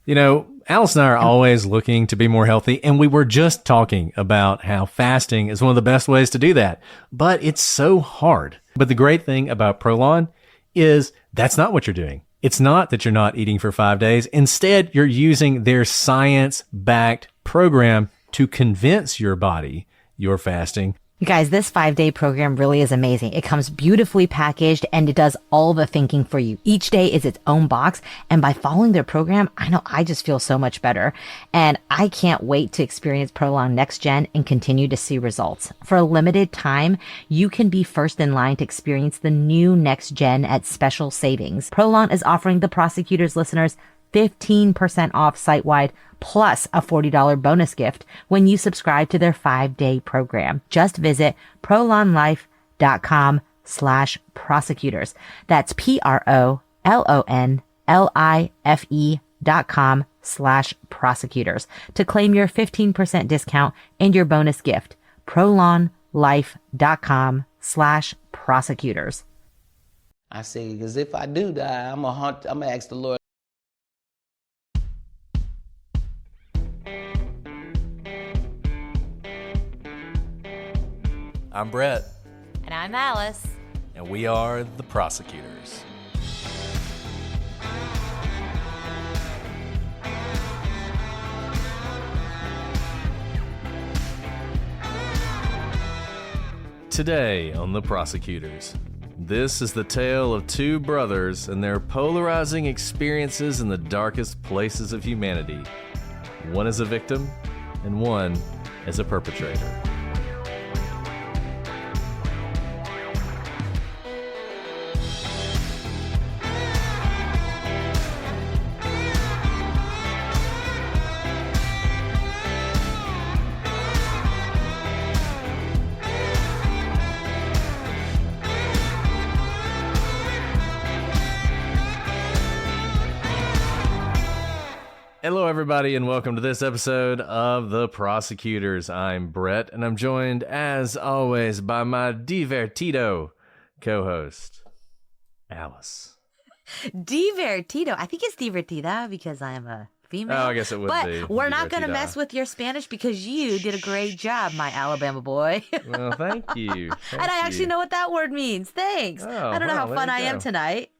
Alice and I are always looking to be more healthy, and we were just talking about how fasting is one of the best ways to do that, but it's so hard. But the great thing about Prolon is that's not what you're doing. It's not that you're not eating for 5 days. Instead, you're using their science-backed program to convince your body you're fasting. You guys, this 5-day program really is amazing. It comes beautifully packaged and it does all the thinking for you. Each day is its own box. And by following their program, I know I just feel so much better. And I can't wait to experience Prolong Next Gen and continue to see results. For a limited time, you can be first in line to experience the new Next Gen at special savings. Prolong is offering the Prosecutors listeners 15% off site-wide plus a $40 bonus gift when you subscribe to their 5-day program. Just visit prolonlife.com/prosecutors. That's PROLONLIFE.com/prosecutors to claim your 15% discount and your bonus gift. prolonlife.com/prosecutors. I say, because if I do die, I'm gonna ask the Lord. I'm Brett. And I'm Alice. And we are the Prosecutors. Today on the Prosecutors, this is the tale of two brothers and their polarizing experiences in the darkest places of humanity. One is a victim, and one is a perpetrator. Hello, everybody, and welcome to this episode of The Prosecutors. I'm Brett, and I'm joined, as always, by my divertido co-host, Alice. Divertido. I think it's divertida because I am a female. Oh, I guess it would be. But we're not going to mess with your Spanish because you did a great job, my Alabama boy. Well, thank you. And I actually know what that word means. Thanks. I don't know how fun I am tonight.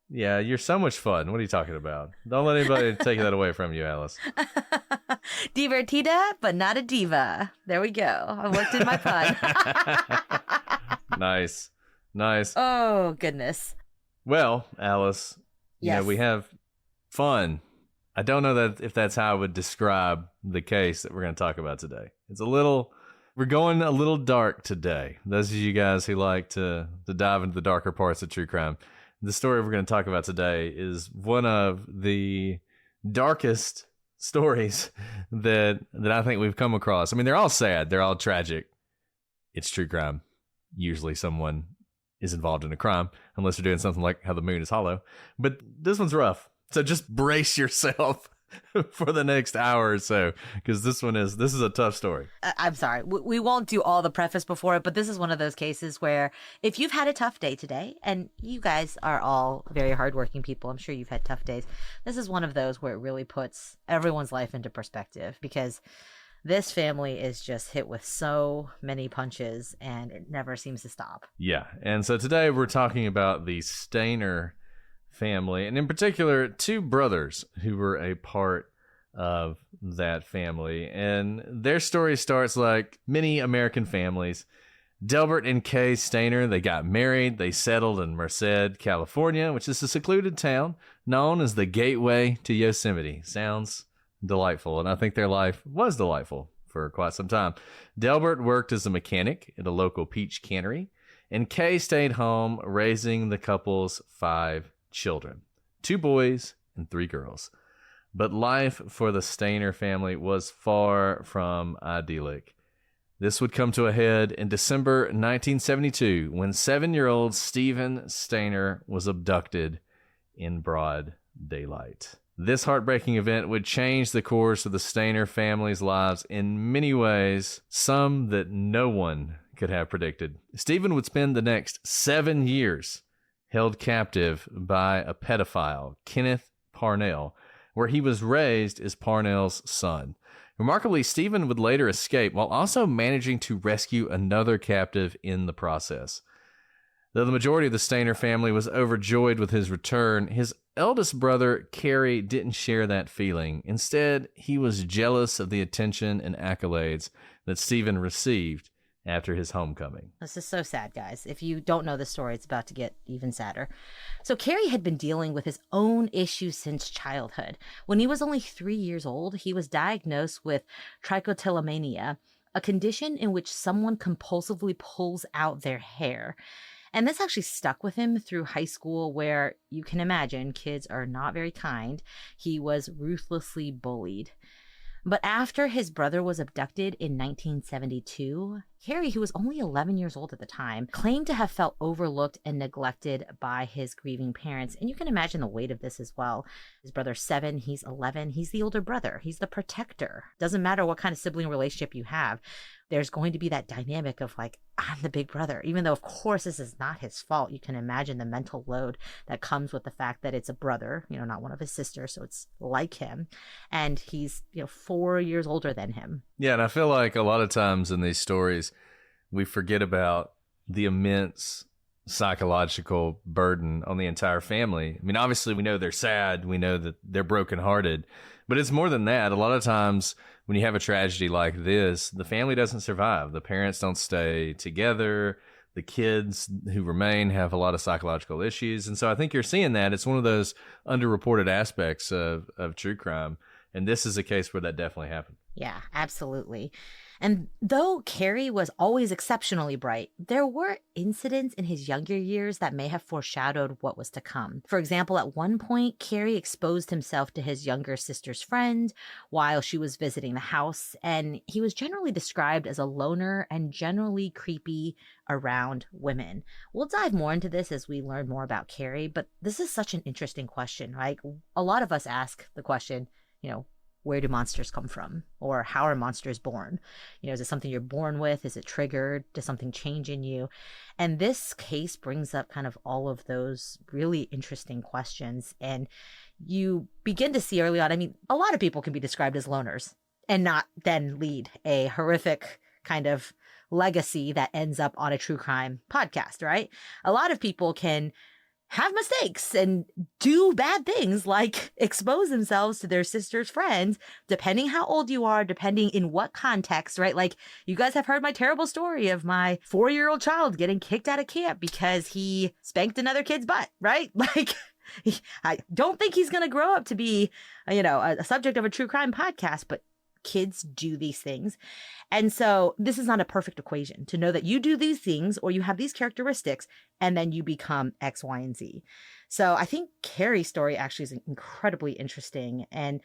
Yeah, you're so much fun. What are you talking about? Don't let anybody take that away from you, Alice. Divertida, but not a diva. There we go. I worked in my pun. Nice. Oh, goodness. Well, Alice, yes. We have fun. I don't know if that's how I would describe the case that we're going to talk about today. We're going a little dark today. Those of you guys who like to dive into the darker parts of true crime. The story we're going to talk about today is one of the darkest stories that I think we've come across. I mean, they're all sad. They're all tragic. It's true crime. Usually someone is involved in a crime, unless they're doing something like How the Moon is Hollow. But this one's rough. So just brace yourself for the next hour or so, because this is a tough story. I'm sorry. We won't do all the preface before it, but this is one of those cases where if you've had a tough day today, and you guys are all very hardworking people, I'm sure you've had tough days. This is one of those where it really puts everyone's life into perspective, because this family is just hit with so many punches and it never seems to stop. Yeah. And so today we're talking about the Stayner family, and in particular, two brothers who were a part of that family. And their story starts like many American families. Delbert and Kay Stayner, they got married. They settled in Merced, California, which is a secluded town known as the Gateway to Yosemite. Sounds delightful, and I think their life was delightful for quite some time. Delbert worked as a mechanic at a local peach cannery, and Kay stayed home raising the couple's 5 children, 2 boys and 3 girls. But life for the Stayner family was far from idyllic. This would come to a head in December 1972 when 7-year-old Stephen Stayner was abducted in broad daylight. This heartbreaking event would change the course of the Stayner family's lives in many ways, some that no one could have predicted. Stephen would spend the next 7 years held captive by a pedophile, Kenneth Parnell, where he was raised as Parnell's son. Remarkably, Stephen would later escape while also managing to rescue another captive in the process. Though the majority of the Stayner family was overjoyed with his return, his eldest brother, Kerry, didn't share that feeling. Instead, he was jealous of the attention and accolades that Stephen received after his homecoming. This is so sad, guys. If you don't know the story, it's about to get even sadder. So Kerry had been dealing with his own issues since childhood. When he was only 3 years old, he was diagnosed with trichotillomania, a condition in which someone compulsively pulls out their hair. And this actually stuck with him through high school, where you can imagine kids are not very kind. He was ruthlessly bullied. But after his brother was abducted in 1972, Kerry, who was only 11 years old at the time, claimed to have felt overlooked and neglected by his grieving parents. And you can imagine the weight of this as well. His brother's 7, he's 11, he's the older brother, he's the protector. Doesn't matter what kind of sibling relationship you have, there's going to be that dynamic of like, I'm the big brother, even though of course this is not his fault. You can imagine the mental load that comes with the fact that it's a brother, not one of his sisters. So it's like him. And he's, 4 years older than him. Yeah. And I feel like a lot of times in these stories, we forget about the immense psychological burden on the entire family. I mean, obviously we know they're sad. We know that they're brokenhearted, but it's more than that. A lot of times when you have a tragedy like this, the family doesn't survive. The parents don't stay together. The kids who remain have a lot of psychological issues. And so I think you're seeing that. It's one of those underreported aspects of true crime. And this is a case where that definitely happened. Yeah, absolutely. And though Kerry was always exceptionally bright, there were incidents in his younger years that may have foreshadowed what was to come. For example, at one point, Kerry exposed himself to his younger sister's friend while she was visiting the house, and he was generally described as a loner and generally creepy around women. We'll dive more into this as we learn more about Kerry, but this is such an interesting question, right? A lot of us ask the question, where do monsters come from? Or how are monsters born? Is it something you're born with? Is it triggered? Does something change in you? And this case brings up kind of all of those really interesting questions. And you begin to see early on, a lot of people can be described as loners and not then lead a horrific kind of legacy that ends up on a true crime podcast, right? A lot of people can have mistakes and do bad things like expose themselves to their sister's friends, depending how old you are, depending in what context, right? Like you guys have heard my terrible story of my 4-year-old child getting kicked out of camp because he spanked another kid's butt, right? Like I don't think he's going to grow up to be, a subject of a true crime podcast, but kids do these things. And so this is not a perfect equation to know that you do these things or you have these characteristics and then you become X, Y, and Z. So I think Kerry's story actually is incredibly interesting. And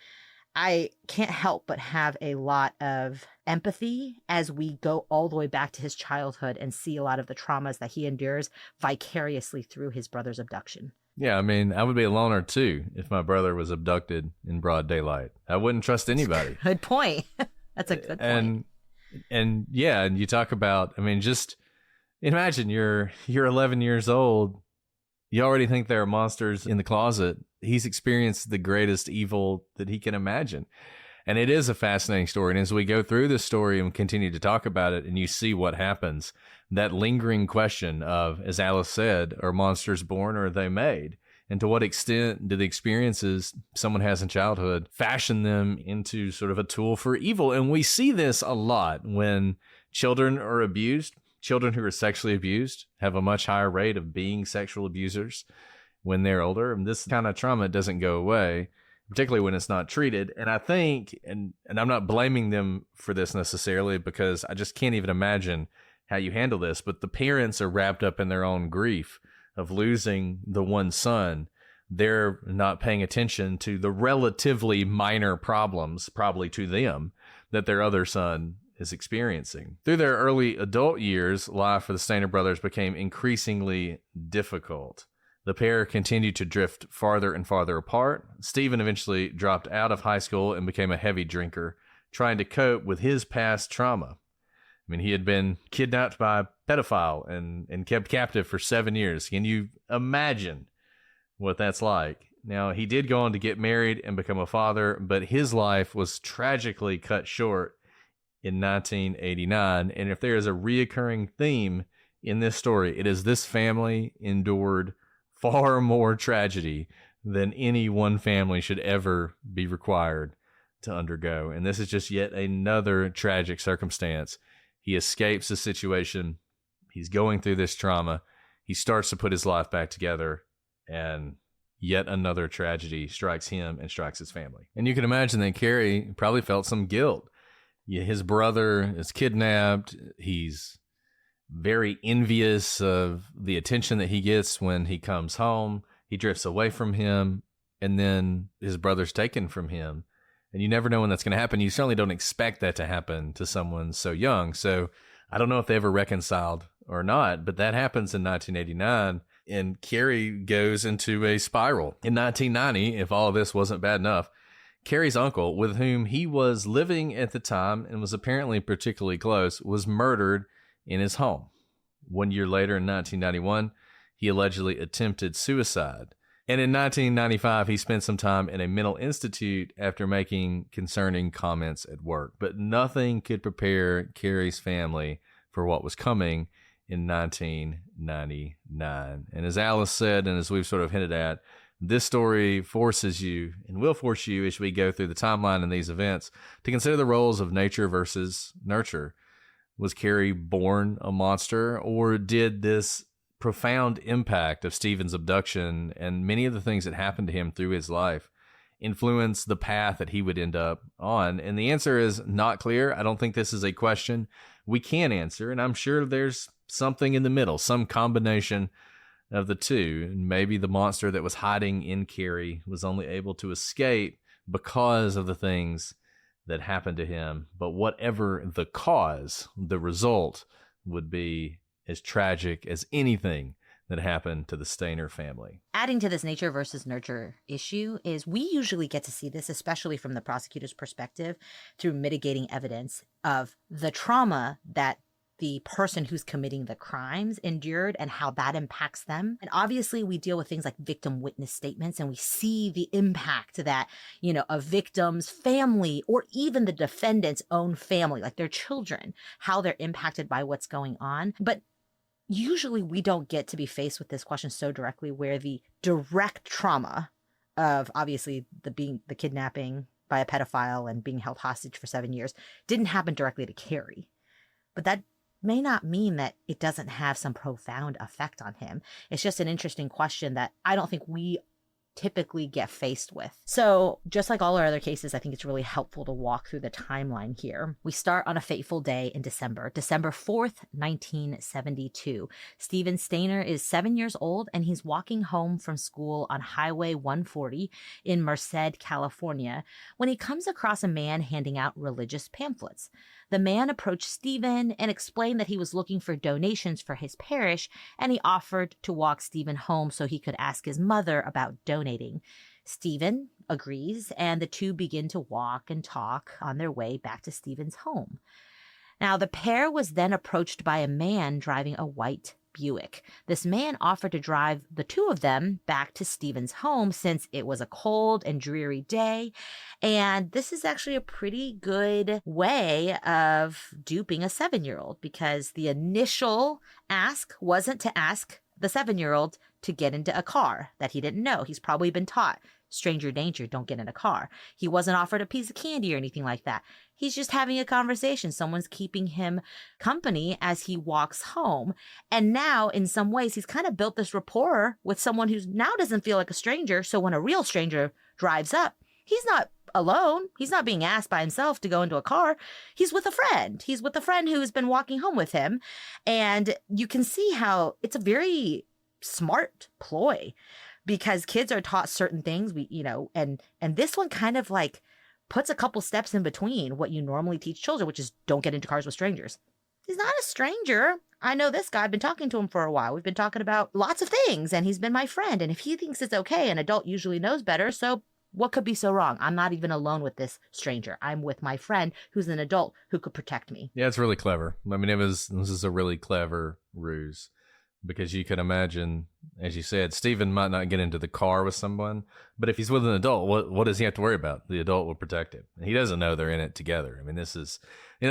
I can't help but have a lot of empathy as we go all the way back to his childhood and see a lot of the traumas that he endures vicariously through his brother's abduction. Yeah, I would be a loner too if my brother was abducted in broad daylight. I wouldn't trust anybody. Good point. That's a good point. And yeah, and you talk about, just imagine you're 11 years old. You already think there are monsters in the closet. He's experienced the greatest evil that he can imagine. And it is a fascinating story. And as we go through this story and continue to talk about it and you see what happens, that lingering question of, as Alice said, are monsters born or are they made? And to what extent do the experiences someone has in childhood fashion them into sort of a tool for evil? And we see this a lot when children are abused. Children who are sexually abused have a much higher rate of being sexual abusers when they're older. And this kind of trauma doesn't go away, particularly when it's not treated. And I think, and I'm not blaming them for this necessarily because I just can't even imagine how you handle this, but the parents are wrapped up in their own grief of losing the one son. They're not paying attention to the relatively minor problems, probably to them, that their other son is experiencing. Through their early adult years, life for the Stayner brothers became increasingly difficult. The pair continued to drift farther and farther apart. Stephen eventually dropped out of high school and became a heavy drinker, trying to cope with his past trauma. He had been kidnapped by a pedophile and kept captive for 7 years. Can you imagine what that's like? Now, he did go on to get married and become a father, but his life was tragically cut short in 1989. And if there is a reoccurring theme in this story, it is this family endured far more tragedy than any one family should ever be required to undergo. And this is just yet another tragic circumstance. He escapes the situation. He's going through this trauma. He starts to put his life back together, and yet another tragedy strikes him and strikes his family. And you can imagine that Carrie probably felt some guilt. His brother is kidnapped. He's very envious of the attention that he gets when he comes home. He drifts away from him, and then his brother's taken from him. And you never know when that's going to happen. You certainly don't expect that to happen to someone so young. So I don't know if they ever reconciled or not, but that happens in 1989, and Carrie goes into a spiral. In 1990, if all of this wasn't bad enough, Carrie's uncle, with whom he was living at the time and was apparently particularly close, was murdered in his home. 1 year later, in 1991, he allegedly attempted suicide. And in 1995, he spent some time in a mental institute after making concerning comments at work. But nothing could prepare Carrie's family for what was coming in 1999. And as Alice said, and as we've sort of hinted at, this story forces you and will force you as we go through the timeline in these events to consider the roles of nature versus nurture. Was Carrie born a monster, or did this profound impact of Stephen's abduction and many of the things that happened to him through his life influence the path that he would end up on? And the answer is not clear. I don't think this is a question we can answer, and I'm sure there's something in the middle, some combination of the two. And maybe the monster that was hiding in Carrie was only able to escape because of the things that happened to him. But whatever the cause, the result would be as tragic as anything that happened to the Stayner family. Adding to this nature versus nurture issue is we usually get to see this, especially from the prosecutor's perspective, through mitigating evidence of the trauma that the person who's committing the crimes endured and how that impacts them. And obviously we deal with things like victim witness statements, and we see the impact that, a victim's family or even the defendant's own family, like their children, how they're impacted by what's going on. But usually we don't get to be faced with this question so directly, where the direct trauma of obviously the kidnapping by a pedophile and being held hostage for 7 years didn't happen directly to Carrie. But that may not mean that it doesn't have some profound effect on him. It's just an interesting question that I don't think we typically get faced with. So just like all our other cases, I think it's really helpful to walk through the timeline here. We start on a fateful day in December 4th, 1972. Stephen Stayner is 7 years old, and he's walking home from school on Highway 140 in Merced, California, when he comes across a man handing out religious pamphlets. The man approached Stephen and explained that he was looking for donations for his parish, and he offered to walk Stephen home so he could ask his mother about donating. Stephen agrees, and the two begin to walk and talk on their way back to Stephen's home. Now, the pair was then approached by a man driving a white Buick. This man offered to drive the two of them back to Stephen's home since it was a cold and dreary day. And this is actually a pretty good way of duping a 7-year-old, because the initial ask wasn't to ask the 7-year-old to get into a car that he didn't know. He's probably been taught, stranger danger, don't get in a car. He wasn't offered a piece of candy or anything like that. He's just having a conversation. Someone's keeping him company as he walks home. And now, in some ways, he's kind of built this rapport with someone who now doesn't feel like a stranger. So when a real stranger drives up, he's not alone. He's not being asked by himself to go into a car. He's with a friend. He's with a friend who's been walking home with him. And you can see how it's a very smart ploy, because kids are taught certain things, and this one kind of like puts a couple steps in between what you normally teach children, which is don't get into cars with strangers. He's not a stranger. I know this guy. I've been talking to him for a while. We've been talking about lots of things, and he's been my friend. And if he thinks it's okay, an adult usually knows better. So what could be so wrong? I'm not even alone with this stranger. I'm with my friend who's an adult who could protect me. Yeah, it's really clever. I mean, this is a really clever ruse. because you can imagine, as you said, Stephen might not get into the car with someone, but if he's with an adult, what does he have to worry about? The adult will protect him. He doesn't know they're in it together. I mean, this is,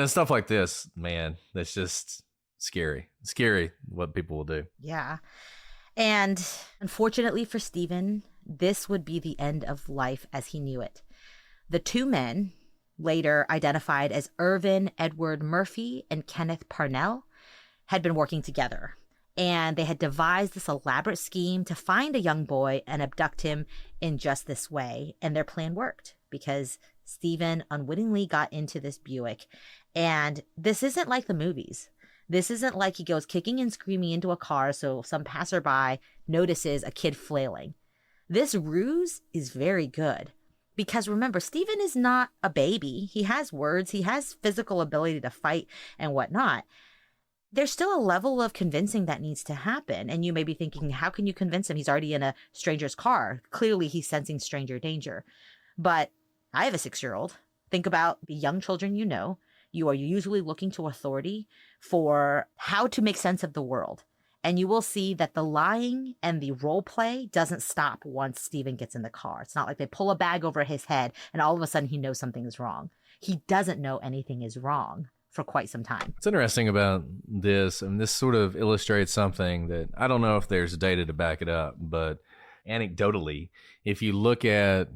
stuff like this, man, that's just scary. Scary what people will do. Yeah. And unfortunately for Stephen, this would be the end of life as he knew it. The two men, later identified as Irvin Edward Murphy and Kenneth Parnell, had been working together. And they had devised this elaborate scheme to find a young boy and abduct him in just this way. And their plan worked because Stephen unwittingly got into this Buick. And this isn't like the movies. This isn't like he goes kicking and screaming into a car so some passerby notices a kid flailing. This ruse is very good. Because remember, Stephen is not a baby. He has words. He has physical ability to fight and whatnot. There's still a level of convincing that needs to happen. And you may be thinking, how can you convince him? He's already in a stranger's car. Clearly, he's sensing stranger danger. But I have a 6-year-old. Think about the young children you know. You are usually looking to authority for how to make sense of the world. And you will see that the lying and the role play doesn't stop once Stephen gets in the car. It's not like they pull a bag over his head and all of a sudden he knows something is wrong. He doesn't know anything is wrong for quite some time. What's interesting about this, and this sort of illustrates something that I don't know if there's data to back it up, but anecdotally, if you look at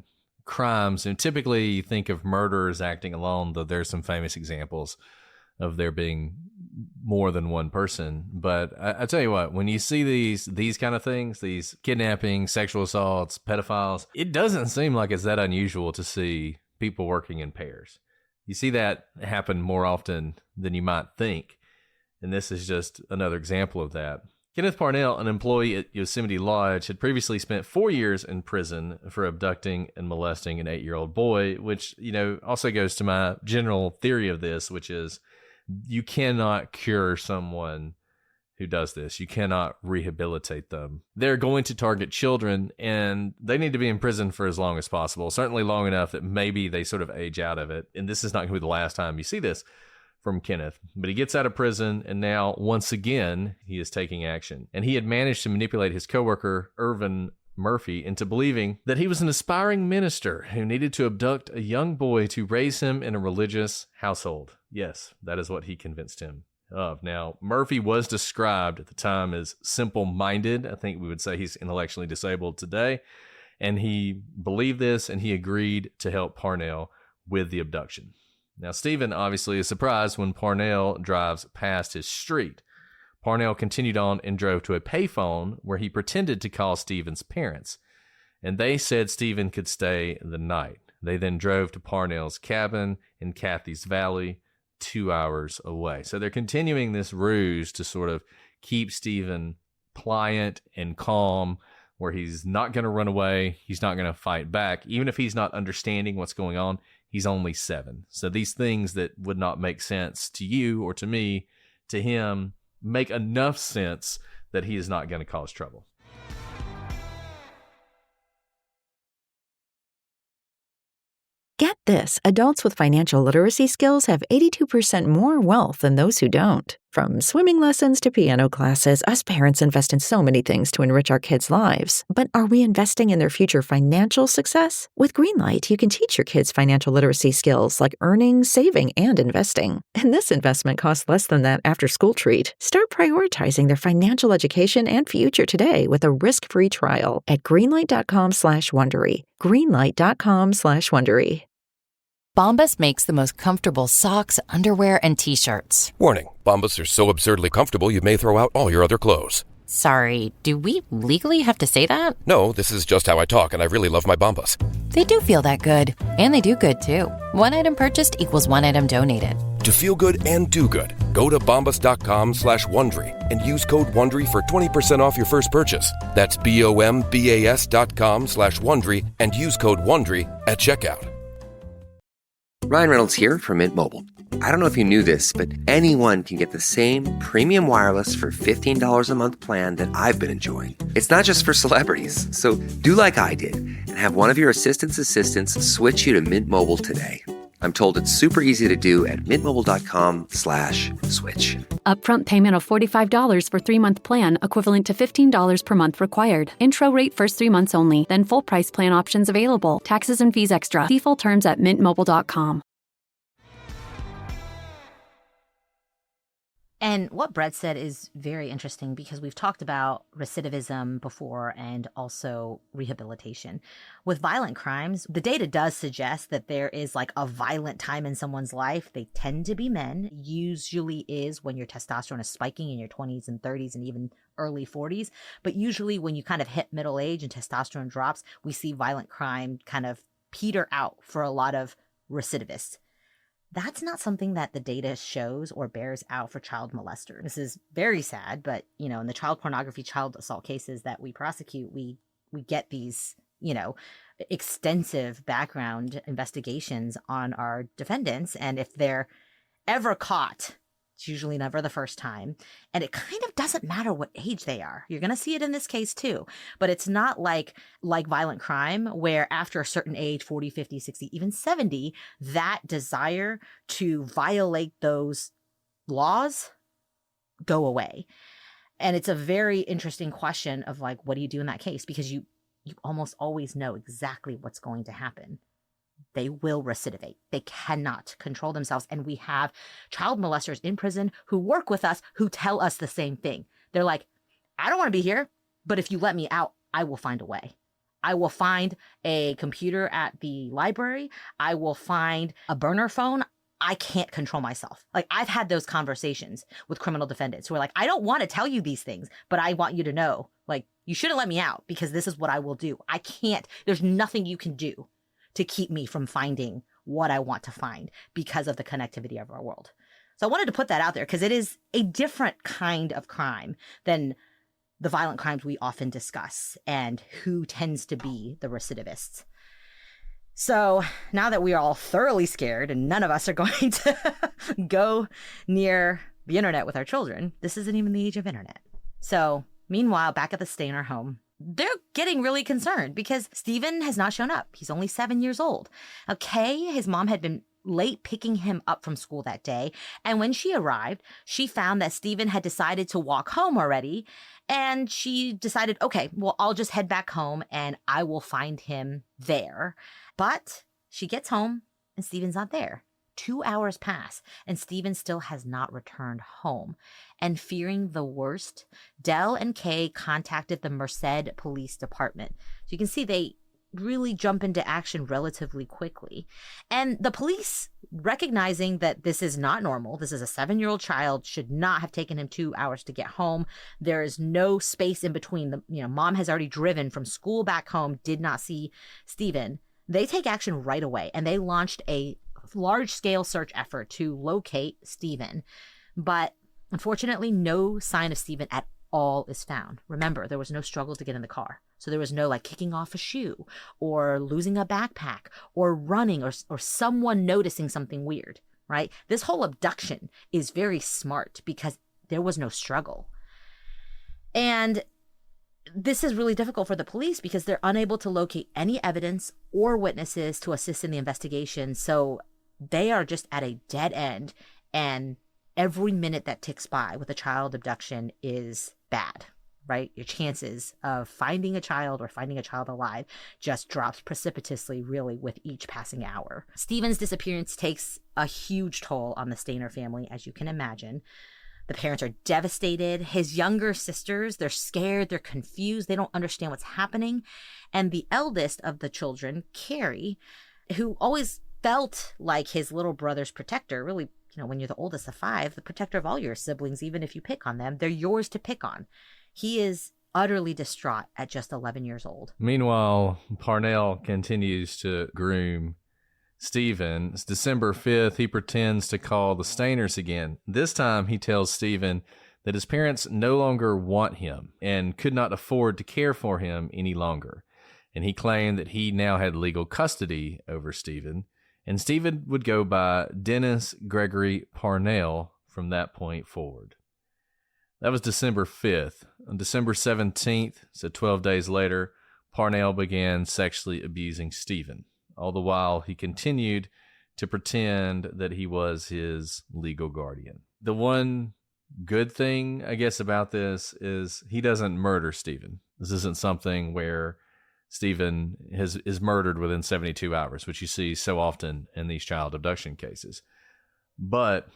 crimes, and typically you think of murderers acting alone, though there's some famous examples of there being more than one person. But I tell you what, when you see these kind of things, these kidnapping, sexual assaults, pedophiles, it doesn't seem like it's that unusual to see people working in pairs. You see that happen more often than you might think. And this is just another example of that. Kenneth Parnell, an employee at Yosemite Lodge, had previously spent 4 years in prison for abducting and molesting an 8-year-old boy, which, also goes to my general theory of this, which is you cannot cure someone who does this. You cannot rehabilitate them. They're going to target children, and they need to be in prison for as long as possible, certainly long enough that maybe they sort of age out of it. And this is not going to be the last time you see this from Kenneth. But he gets out of prison, and now, once again, he is taking action. And he had managed to manipulate his coworker, Irvin Murphy, into believing that he was an aspiring minister who needed to abduct a young boy to raise him in a religious household. Yes, that is what he convinced him of. Now, Murphy was described at the time as simple-minded. I think we would say he's intellectually disabled today. And he believed this, and he agreed to help Parnell with the abduction. Now, Stephen obviously is surprised when Parnell drives past his street. Parnell continued on and drove to a payphone where he pretended to call Stephen's parents, and they said Stephen could stay the night. They then drove to Parnell's cabin in Kathy's Valley, 2 hours away. So they're continuing this ruse to sort of keep Stephen pliant and calm, where he's not going to run away, he's not going to fight back. Even if he's not understanding what's going on, he's only 7. So these things that would not make sense to you or to me, to him, make enough sense that he is not going to cause trouble. Get this, adults with financial literacy skills have 82% more wealth than those who don't. From swimming lessons to piano classes, us parents invest in so many things to enrich our kids' lives. But are we investing in their future financial success? With Greenlight, you can teach your kids financial literacy skills like earning, saving, and investing. And this investment costs less than that after-school treat. Start prioritizing their financial education and future today with a risk-free trial at greenlight.com/Wondery. Greenlight.com/Wondery. Bombas makes the most comfortable socks, underwear, and T-shirts. Warning, Bombas are so absurdly comfortable you may throw out all your other clothes. Sorry, do we legally have to say that? No, this is just how I talk, and I really love my Bombas. They do feel that good. And they do good, too. One item purchased equals one item donated. To feel good and do good, go to bombas.com/Wondery and use code Wondery for 20% off your first purchase. That's BOMBAS.com/Wondery and use code Wondery at checkout. Ryan Reynolds here from Mint Mobile. I don't know if you knew this, but anyone can get the same premium wireless for $15 a month plan that I've been enjoying. It's not just for celebrities. So do like I did and have one of your assistants switch you to Mint Mobile today. I'm told it's super easy to do at mintmobile.com/switch. Upfront payment of $45 for 3-month plan, equivalent to $15 per month required. Intro rate first 3 months only, then full price plan options available. Taxes and fees extra. See full terms at mintmobile.com. And what Brett said is very interesting because we've talked about recidivism before and also rehabilitation. With violent crimes, the data does suggest that there is like a violent time in someone's life. They tend to be men, usually is when your testosterone is spiking in your 20s and 30s and even early 40s. But usually when you kind of hit middle age and testosterone drops, we see violent crime kind of peter out for a lot of recidivists. That's not something that the data shows or bears out for child molesters. This is very sad, but, you know, in the child pornography, child assault cases that we prosecute, we get these, you know, extensive background investigations on our defendants. And if they're ever caught, it's usually never the first time. And it kind of doesn't matter what age they are. You're going to see it in this case too. But it's not like violent crime where after a certain age, 40, 50, 60, even 70, that desire to violate those laws go away. And it's a very interesting question of like, what do you do in that case? Because you almost always know exactly what's going to happen. They will recidivate. They cannot control themselves. And we have child molesters in prison who work with us who tell us the same thing. They're like, I don't want to be here, but if you let me out, I will find a way. I will find a computer at the library. I will find a burner phone. I can't control myself. Like, I've had those conversations with criminal defendants who are like, I don't want to tell you these things, but I want you to know, like, you shouldn't let me out because this is what I will do. I can't. There's nothing you can do to keep me from finding what I want to find because of the connectivity of our world. So I wanted to put that out there because it is a different kind of crime than the violent crimes we often discuss and who tends to be the recidivists. So now that we are all thoroughly scared and none of us are going to go near the internet with our children, this isn't even the age of internet. So meanwhile, back at the Stayner home, they're getting really concerned because Stephen has not shown up. He's only 7 years old. Okay, his mom had been late picking him up from school that day. And when she arrived, she found that Stephen had decided to walk home already. And she decided, okay, well, I'll just head back home and I will find him there. But she gets home and Stephen's not there. 2 hours pass and Stephen still has not returned home. And fearing the worst, Dell and Kay contacted the Merced Police Department. So you can see they really jump into action relatively quickly. And the police, recognizing that this is not normal, this is a 7-year-old child, should not have taken him 2 hours to get home. There is no space in between. Mom has already driven from school back home, did not see Stephen. They take action right away and they launched a large-scale search effort to locate Stephen. But unfortunately, no sign of Stephen at all is found. Remember, there was no struggle to get in the car. So there was no like kicking off a shoe or losing a backpack or running or someone noticing something weird, right? This whole abduction is very smart because there was no struggle. And this is really difficult for the police because they're unable to locate any evidence or witnesses to assist in the investigation. So they are just at a dead end, and every minute that ticks by with a child abduction is bad, right? Your chances of finding a child or finding a child alive just drops precipitously, really, with each passing hour. Stephen's disappearance takes a huge toll on the Stayner family, as you can imagine. The parents are devastated. His younger sisters, they're scared, they're confused, they don't understand what's happening. And the eldest of the children, Carrie, who always felt like his little brother's protector, really, when you're the oldest of 5, the protector of all your siblings, even if you pick on them, they're yours to pick on. He is utterly distraught at just 11 years old. Meanwhile, Parnell continues to groom Stephen. It's December 5th. He pretends to call the Stayners again. This time he tells Stephen that his parents no longer want him and could not afford to care for him any longer. And he claimed that he now had legal custody over Stephen. And Stephen would go by Dennis Gregory Parnell from that point forward. That was December 5th. On December 17th, so 12 days later, Parnell began sexually abusing Stephen. All the while, he continued to pretend that he was his legal guardian. The one good thing, I guess, about this is he doesn't murder Stephen. This isn't something where Stephen is murdered within 72 hours, which you see so often in these child abduction cases. But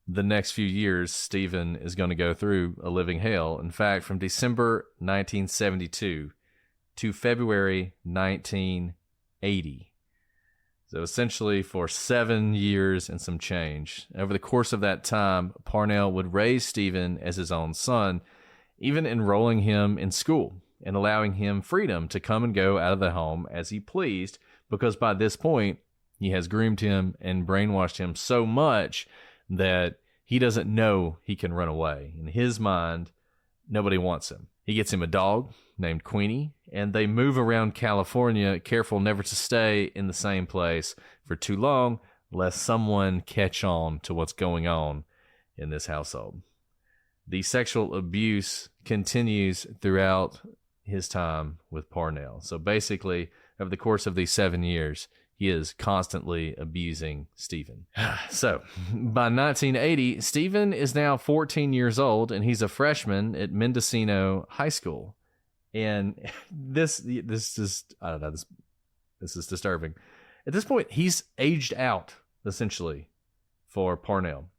the next few years, Stephen is going to go through a living hell. In fact, from December 1972 to February 1980. So essentially for 7 years and some change. Over the course of that time, Parnell would raise Stephen as his own son, even enrolling him in school and allowing him freedom to come and go out of the home as he pleased, because by this point, he has groomed him and brainwashed him so much that he doesn't know he can run away. In his mind, nobody wants him. He gets him a dog named Queenie, and they move around California, careful never to stay in the same place for too long, lest someone catch on to what's going on in this household. The sexual abuse continues throughout his time with Parnell. So basically, over the course of these 7 years, he is constantly abusing Stephen. So, by 1980, Stephen is now 14 years old, and he's a freshman at Mendocino High School. And this is, I don't know, this is disturbing. At this point, he's aged out, essentially, for Parnell.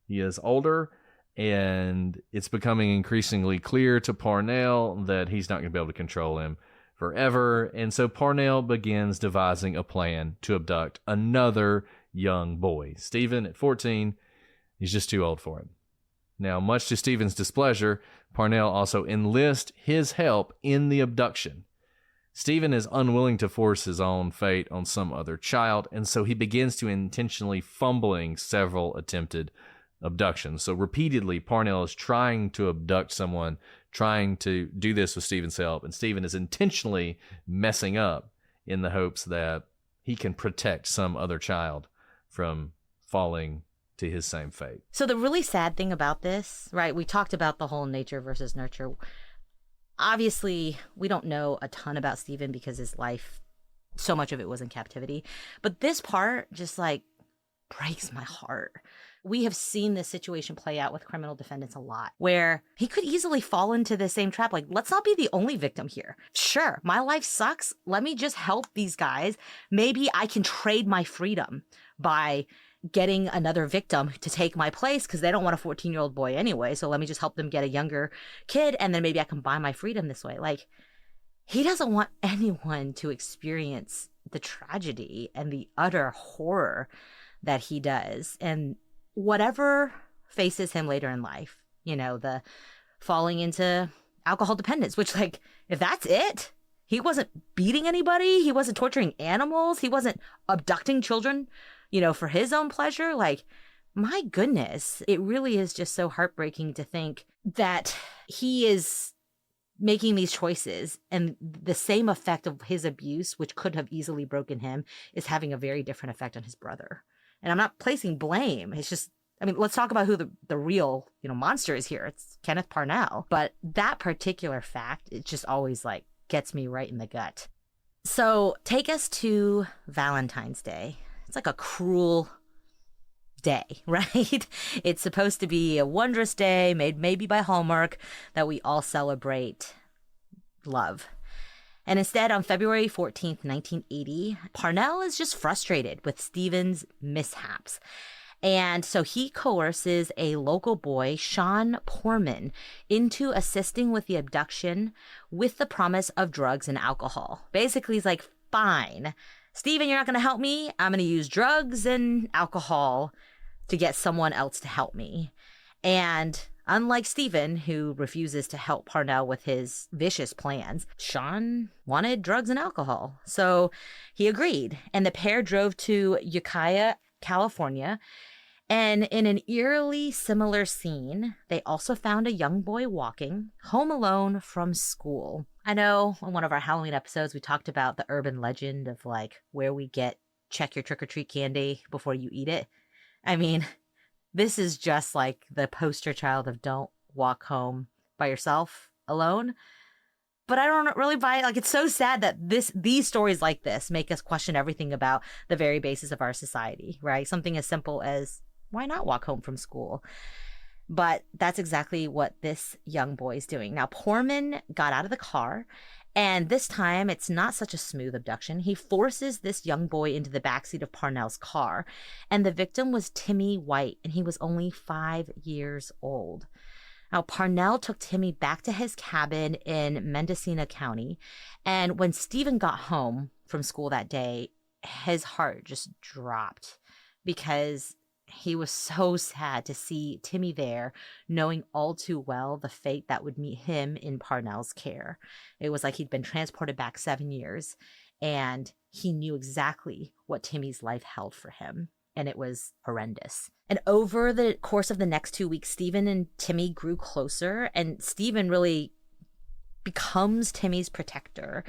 He is older, and it's becoming increasingly clear to Parnell that he's not going to be able to control him forever. And so Parnell begins devising a plan to abduct another young boy. Stephen, at 14, he's just too old for him. Now, much to Stephen's displeasure, Parnell also enlists his help in the abduction. Stephen is unwilling to force his own fate on some other child, and so he begins to intentionally fumbling several attempted abductions. So repeatedly, Parnell is trying to abduct someone, trying to do this with Stephen's help, and Stephen is intentionally messing up in the hopes that he can protect some other child from falling to his same fate. So the really sad thing about this, right, we talked about the whole nature versus nurture. Obviously, we don't know a ton about Stephen because his life, so much of it was in captivity. But this part just like breaks my heart. We have seen this situation play out with criminal defendants a lot, where he could easily fall into the same trap. Like, let's not be the only victim here. Sure, my life sucks. Let me just help these guys. Maybe I can trade my freedom by getting another victim to take my place, because they don't want a 14-year-old boy anyway. So let me just help them get a younger kid, and then maybe I can buy my freedom this way. Like, he doesn't want anyone to experience the tragedy and the utter horror that he does. And whatever faces him later in life, you know, the falling into alcohol dependence, which, like, if that's it, he wasn't beating anybody, he wasn't torturing animals, he wasn't abducting children, you know, for his own pleasure. Like, my goodness, it really is just so heartbreaking to think that he is making these choices, and the same effect of his abuse, which could have easily broken him, is having a very different effect on his brother. And I'm not placing blame. It's just, I mean, let's talk about who the real, you know, monster is here. It's Kenneth Parnell. But that particular fact, it just always like gets me right in the gut. So take us to Valentine's Day. It's like a cruel day, right? It's supposed to be a wondrous day made maybe by Hallmark that we all celebrate love. And instead, on February 14th, 1980, Parnell is just frustrated with Stephen's mishaps. And so he coerces a local boy, Sean Poorman, into assisting with the abduction with the promise of drugs and alcohol. Basically, he's like, fine, Stephen, you're not going to help me. I'm going to use drugs and alcohol to get someone else to help me. And unlike Stephen, who refuses to help Parnell with his vicious plans, Sean wanted drugs and alcohol. So he agreed, and the pair drove to Ukiah, California. And in an eerily similar scene, they also found a young boy walking home alone from school. I know in one of our Halloween episodes, we talked about the urban legend of like where we get check your trick-or-treat candy before you eat it. I mean, this is just like the poster child of don't walk home by yourself alone. But I don't really buy it. Like, it's so sad that these stories like this make us question everything about the very basis of our society, right? Something as simple as, why not walk home from school? But that's exactly what this young boy is doing. Now, Poorman got out of the car, and this time it's not such a smooth abduction. He forces this young boy into the backseat of Parnell's car, and the victim was Timmy White, and he was only 5 years old. Now, Parnell took Timmy back to his cabin in Mendocino County, and when Stephen got home from school that day, his heart just dropped because he was so sad to see Timmy there, knowing all too well the fate that would meet him in Parnell's care. It was like he'd been transported back 7 years, and he knew exactly what Timmy's life held for him, and it was horrendous. And over the course of the next 2 weeks, Stephen and Timmy grew closer, and Stephen really becomes Timmy's protector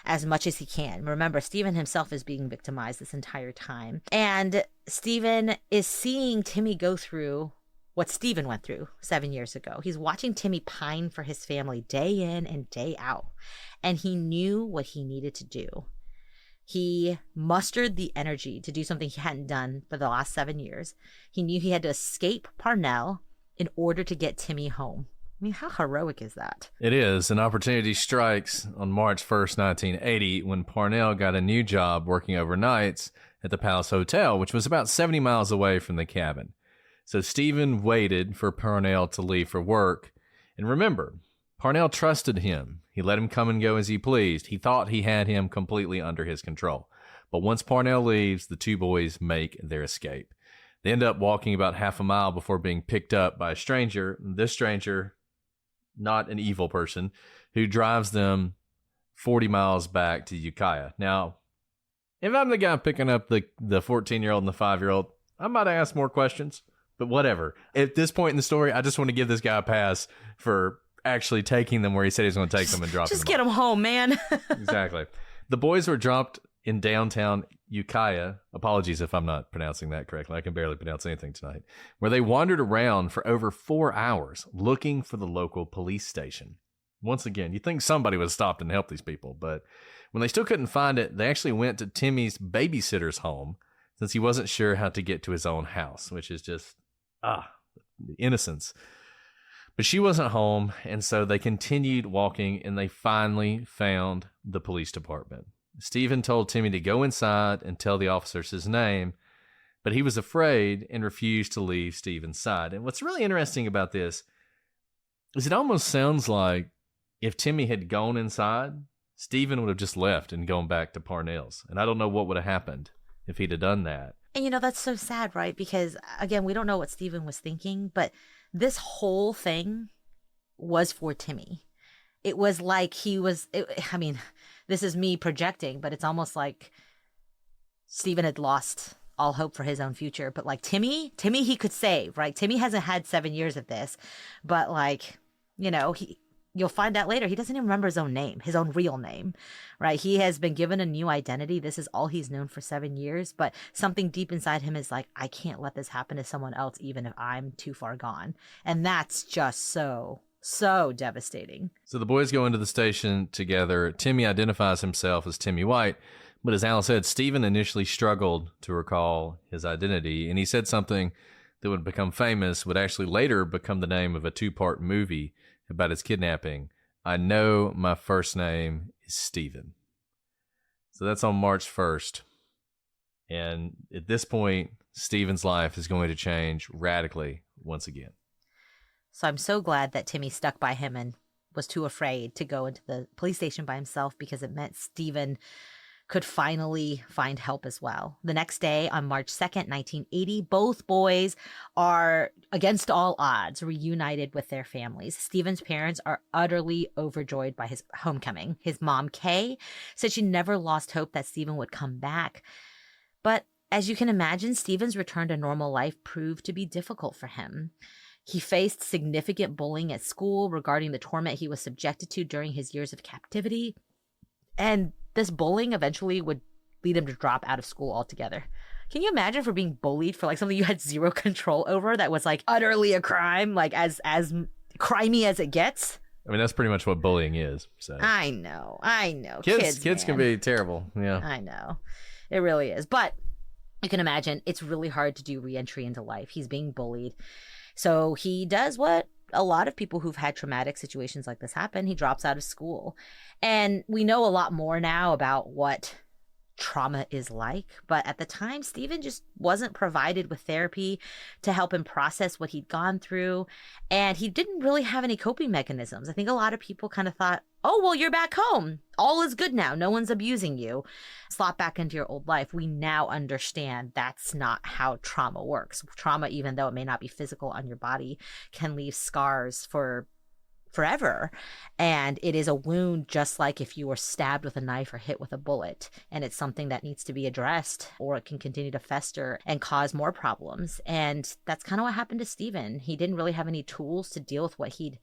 as much as he can. Remember, Stephen himself is being victimized this entire time. And Stephen is seeing Timmy go through what Stephen went through 7 years ago. He's watching Timmy pine for his family day in and day out. And he knew what he needed to do. He mustered the energy to do something he hadn't done for the last 7 years. He knew he had to escape Parnell in order to get Timmy home. I mean, how heroic is that? It is. An opportunity strikes on March 1st, 1980, when Parnell got a new job working overnights at the Palace Hotel, which was about 70 miles away from the cabin. So Stephen waited for Parnell to leave for work. And remember, Parnell trusted him. He let him come and go as he pleased. He thought he had him completely under his control. But once Parnell leaves, the two boys make their escape. They end up walking about half a mile before being picked up by a stranger. This stranger, not an evil person, who drives them 40 miles back to Ukiah. Now, if I'm the guy picking up the 14-year-old and the 5-year-old, I might ask more questions, but whatever. At this point in the story, I just want to give this guy a pass for actually taking them where he said he was going to take them and dropping them. Just get them home, man. Exactly. The boys were dropped in downtown Ukiah. Apologies if I'm not pronouncing that correctly. I can barely pronounce anything tonight. Where they wandered around for over 4 hours looking for the local police station. Once again, you think somebody would have stopped and helped these people, but when they still couldn't find it, they actually went to Timmy's babysitter's home since he wasn't sure how to get to his own house, which is just, the innocence. But she wasn't home, and so they continued walking, and they finally found the police department. Stephen told Timmy to go inside and tell the officers his name, but he was afraid and refused to leave Stephen's side. And what's really interesting about this is it almost sounds like if Timmy had gone inside, Stephen would have just left and gone back to Parnell's. And I don't know what would have happened if he'd have done that. And that's so sad, right? Because again, we don't know what Stephen was thinking, but this whole thing was for Timmy. It was like this is me projecting, but it's almost like Stephen had lost all hope for his own future. But like Timmy he could save, right? Timmy hasn't had 7 years of this, but you'll find out later, he doesn't even remember his own name, his own real name, right? He has been given a new identity. This is all he's known for 7 years, but something deep inside him is like, I can't let this happen to someone else, even if I'm too far gone. And that's just so devastating. So the boys go into the station together. Timmy identifies himself as Timmy White, but as Al said, Stephen initially struggled to recall his identity, and he said something that would become famous, would actually later become the name of a 2-part movie about his kidnapping. I know my first name is Stephen. So that's on March 1st. And at this point, Stephen's life is going to change radically once again. So I'm so glad that Timmy stuck by him and was too afraid to go into the police station by himself, because it meant Stephen could finally find help as well. The next day, on March 2nd, 1980, both boys are, against all odds, reunited with their families. Stephen's parents are utterly overjoyed by his homecoming. His mom, Kay, said she never lost hope that Stephen would come back. But as you can imagine, Stephen's return to normal life proved to be difficult for him. He faced significant bullying at school regarding the torment he was subjected to during his years of captivity. And this bullying eventually would lead him to drop out of school altogether. Can you imagine for being bullied for something you had zero control over that was utterly a crime, as crimey as it gets? I mean, that's pretty much what bullying is. So I know. Kids can man. be terrible. Yeah. I know. It really is. But you can imagine it's really hard to do reentry into life. He's being bullied. So he does what a lot of people who've had traumatic situations like this happen. He drops out of school. And we know a lot more now about what trauma is like. But at the time, Stephen just wasn't provided with therapy to help him process what he'd gone through. And he didn't really have any coping mechanisms. I think a lot of people kind of thought, oh, well, you're back home. All is good now. No one's abusing you. Slot back into your old life. We now understand that's not how trauma works. Trauma, even though it may not be physical on your body, can leave scars for forever. And it is a wound just like if you were stabbed with a knife or hit with a bullet. And it's something that needs to be addressed, or it can continue to fester and cause more problems. And that's kind of what happened to Stephen. He didn't really have any tools to deal with what he'd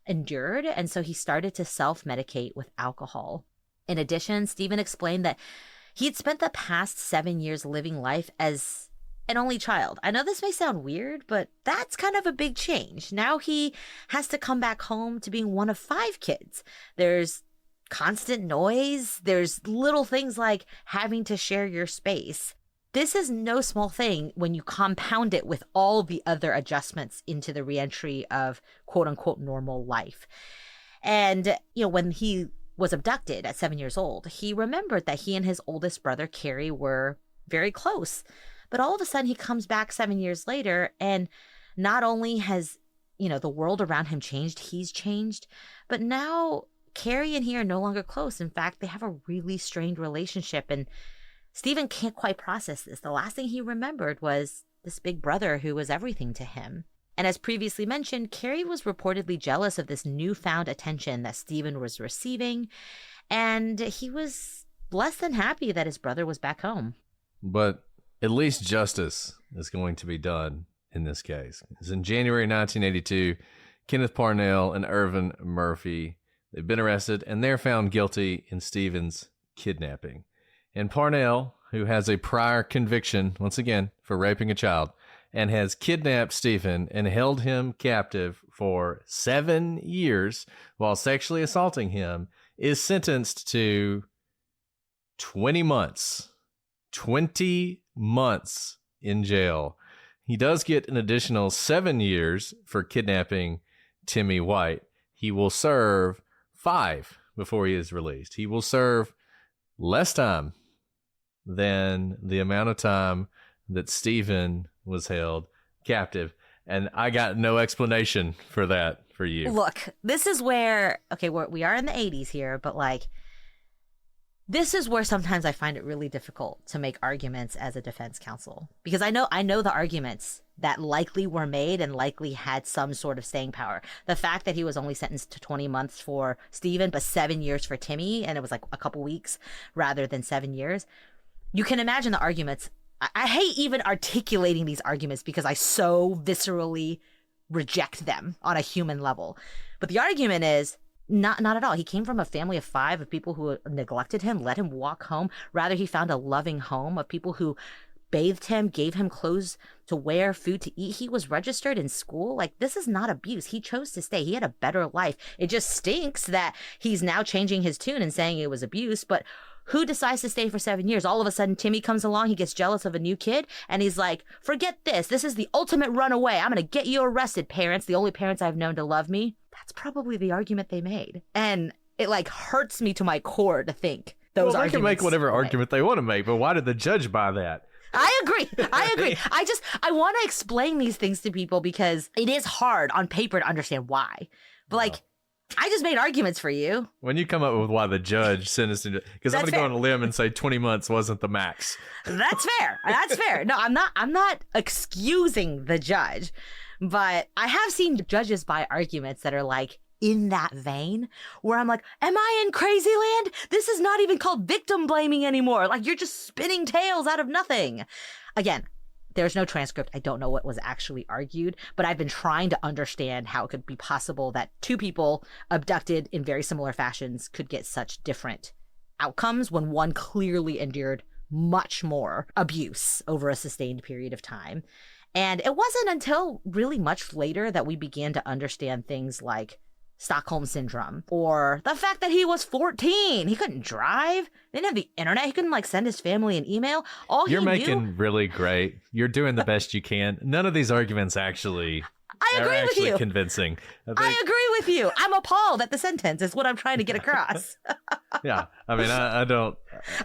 endured, and so he started to self-medicate with alcohol. In addition, Stephen explained that he'd spent the past 7 years living life as an only child. I know this may sound weird, but that's kind of a big change. Now he has to come back home to being one of 5 kids. There's constant noise. There's little things like having to share your space. This is no small thing when you compound it with all the other adjustments into the reentry of quote unquote normal life. And, when he was abducted at 7 years old, he remembered that he and his oldest brother, Kerry, were very close. But all of a sudden he comes back 7 years later, and not only has, the world around him changed, he's changed, but now Kerry and he are no longer close. In fact, they have a really strained relationship, and Stephen can't quite process this. The last thing he remembered was this big brother who was everything to him. And as previously mentioned, Kerry was reportedly jealous of this newfound attention that Stephen was receiving, and he was less than happy that his brother was back home. But at least justice is going to be done in this case. It's in January 1982, Kenneth Parnell and Irvin Murphy, they've been arrested, and they're found guilty in Stephen's kidnapping. And Parnell, who has a prior conviction, once again, for raping a child, and has kidnapped Stephen and held him captive for 7 years while sexually assaulting him, is sentenced to 20 months. 20 months in jail. He does get an additional 7 years for kidnapping Timmy White. He will serve 5 before he is released. He will serve less time than the amount of time that Stephen was held captive. And I got no explanation for that for you. Look, this is where, we are in the 80s here, but this is where sometimes I find it really difficult to make arguments as a defense counsel, because I know the arguments that likely were made and likely had some sort of staying power. The fact that he was only sentenced to 20 months for Stephen, but 7 years for Timmy, and it was like a couple weeks rather than 7 years. You can imagine the arguments. I hate even articulating these arguments because I so viscerally reject them on a human level. But the argument is, not at all. He came from a family of 5 of people who neglected him, let him walk home. Rather, he found a loving home of people who bathed him, gave him clothes to wear, food to eat. He was registered in school. This is not abuse. He chose to stay. He had a better life. It just stinks that he's now changing his tune and saying it was abuse. But who decides to stay for 7 years? All of a sudden, Timmy comes along. He gets jealous of a new kid. And he's like, forget this. This is the ultimate runaway. I'm going to get you arrested, parents. The only parents I've known to love me. That's probably the argument they made. And it hurts me to my core to think those arguments. They can make whatever argument they want to make, but why did the judge buy that? I agree. I want to explain these things to people because it is hard on paper to understand why. But I just made arguments for you. When you come up with why the judge sentenced him, because I'm going to go on a limb and say 20 months wasn't the max. That's fair. That's fair. No, I'm not excusing the judge, but I have seen judges buy arguments that are in that vein where I'm like, am I in crazy land? This is not even called victim blaming anymore. You're just spinning tales out of nothing. Again, there's no transcript. I don't know what was actually argued, but I've been trying to understand how it could be possible that 2 people abducted in very similar fashions could get such different outcomes when one clearly endured much more abuse over a sustained period of time. And it wasn't until really much later that we began to understand things like Stockholm Syndrome, or the fact that he was 14. He couldn't drive. They didn't have the internet. He couldn't send his family an email. You're making really great. You're doing the best you can. None of these arguments actually are actually convincing. I agree with you. I'm appalled at the sentence is what I'm trying to get across. Yeah. I mean, I don't.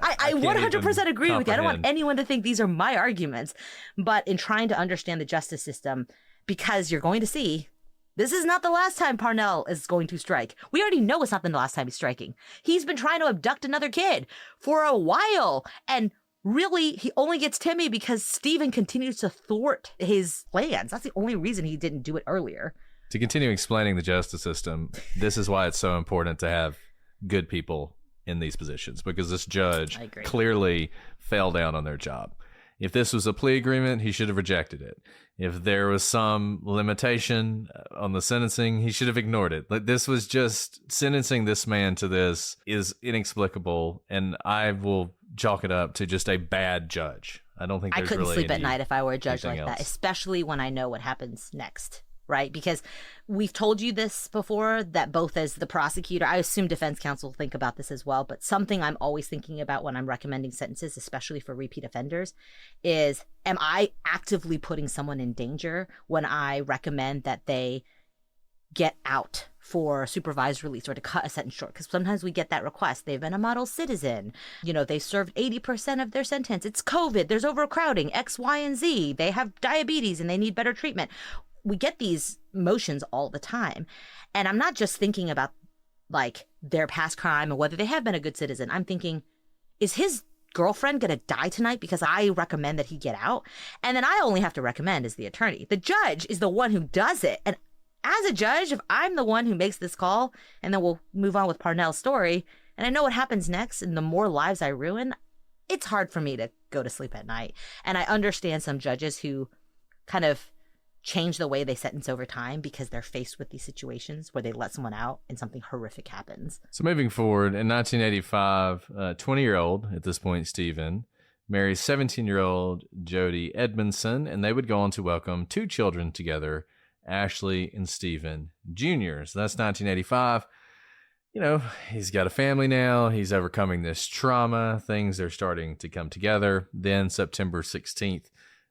I 100% agree with you. I don't want anyone to think these are my arguments. But in trying to understand the justice system, because you're going to see, this is not the last time Parnell is going to strike. We already know it's not the last time he's striking. He's been trying to abduct another kid for a while. And really, he only gets Timmy because Stephen continues to thwart his plans. That's the only reason he didn't do it earlier. To continue explaining the justice system, this is why it's so important to have good people in these positions, because this judge clearly fell down on their job. If this was a plea agreement, he should have rejected it. If there was some limitation on the sentencing, he should have ignored it. This was just sentencing this man to this is inexplicable, and I will chalk it up to just a bad judge. I don't think there's I couldn't really sleep at night if I were a judge like else. that, especially when I know what happens next. Right? Because we've told you this before, that both as the prosecutor, I assume defense counsel think about this as well, but something I'm always thinking about when I'm recommending sentences, especially for repeat offenders, is am I actively putting someone in danger when I recommend that they get out for supervised release or to cut a sentence short? Because sometimes we get that request. They've been a model citizen. They served 80% of their sentence. It's COVID. There's overcrowding, X, Y, and Z. They have diabetes and they need better treatment. We get these motions all the time. And I'm not just thinking about their past crime or whether they have been a good citizen. I'm thinking, is his girlfriend going to die tonight because I recommend that he get out? And then I only have to recommend as the attorney. The judge is the one who does it. And as a judge, if I'm the one who makes this call, and then we'll move on with Parnell's story, and I know what happens next, and the more lives I ruin, it's hard for me to go to sleep at night. And I understand some judges who kind of change the way they sentence over time because they're faced with these situations where they let someone out and something horrific happens. So moving forward, in 1985, 20-year-old, at this point, Stephen, marries 17-year-old Jody Edmondson, and they would go on to welcome 2 children together, Ashley and Stephen Jr. So that's 1985. He's got a family now. He's overcoming this trauma. Things are starting to come together. Then September 16th,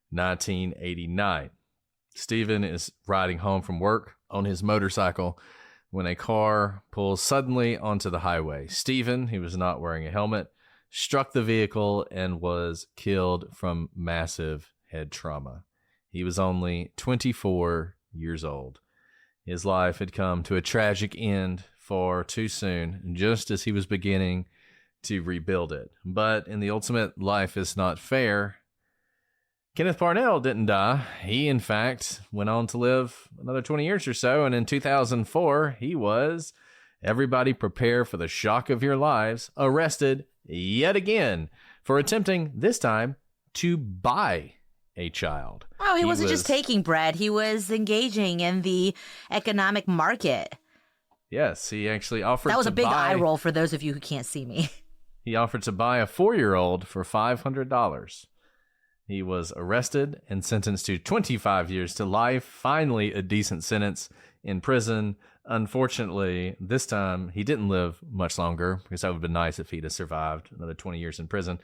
1989. Stephen is riding home from work on his motorcycle when a car pulls suddenly onto the highway. Stephen, who was not wearing a helmet, struck the vehicle and was killed from massive head trauma. He was only 24 years old. His life had come to a tragic end far too soon, just as he was beginning to rebuild it. But in the ultimate, life is not fair. Kenneth Parnell didn't die. He, in fact, went on to live another 20 years or so, and in 2004, he was, everybody prepare for the shock of your lives, arrested yet again for attempting, this time, to buy a child. Oh, he wasn't just taking bread. He was engaging in the economic market. Yes, he actually offered to buy... That was a big eye roll for those of you who can't see me. He offered to buy a 4-year-old for $500. He was arrested and sentenced to 25 years to life, finally a decent sentence in prison. Unfortunately, this time he didn't live much longer, because that would have been nice if he'd have survived another 20 years in prison.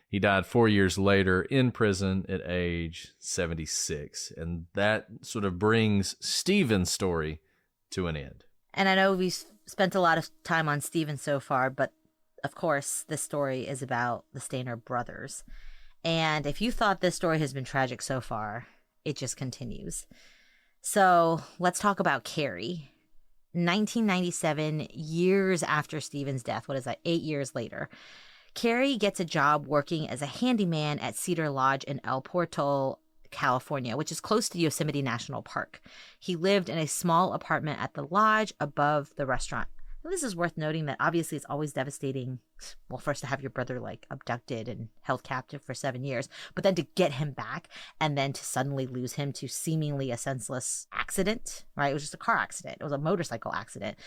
He died 4 years later in prison at age 76. And that sort of brings Stephen's story to an end. And I know we've spent a lot of time on Stephen so far, but of course, this story is about the Stayner brothers. And if you thought this story has been tragic so far, it just continues. So let's talk about Carrie. 1997, years after Stephen's death, 8 years later, Carrie gets a job working as a handyman at Cedar Lodge in El Portal, California, which is close to Yosemite National Park. He lived in a small apartment at the lodge above the restaurant. This is worth noting that obviously it's always devastating, well, first to have your brother abducted and held captive for 7 years, but then to get him back and then to suddenly lose him to seemingly a senseless accident, right? It was just a car accident. It was a motorcycle accident.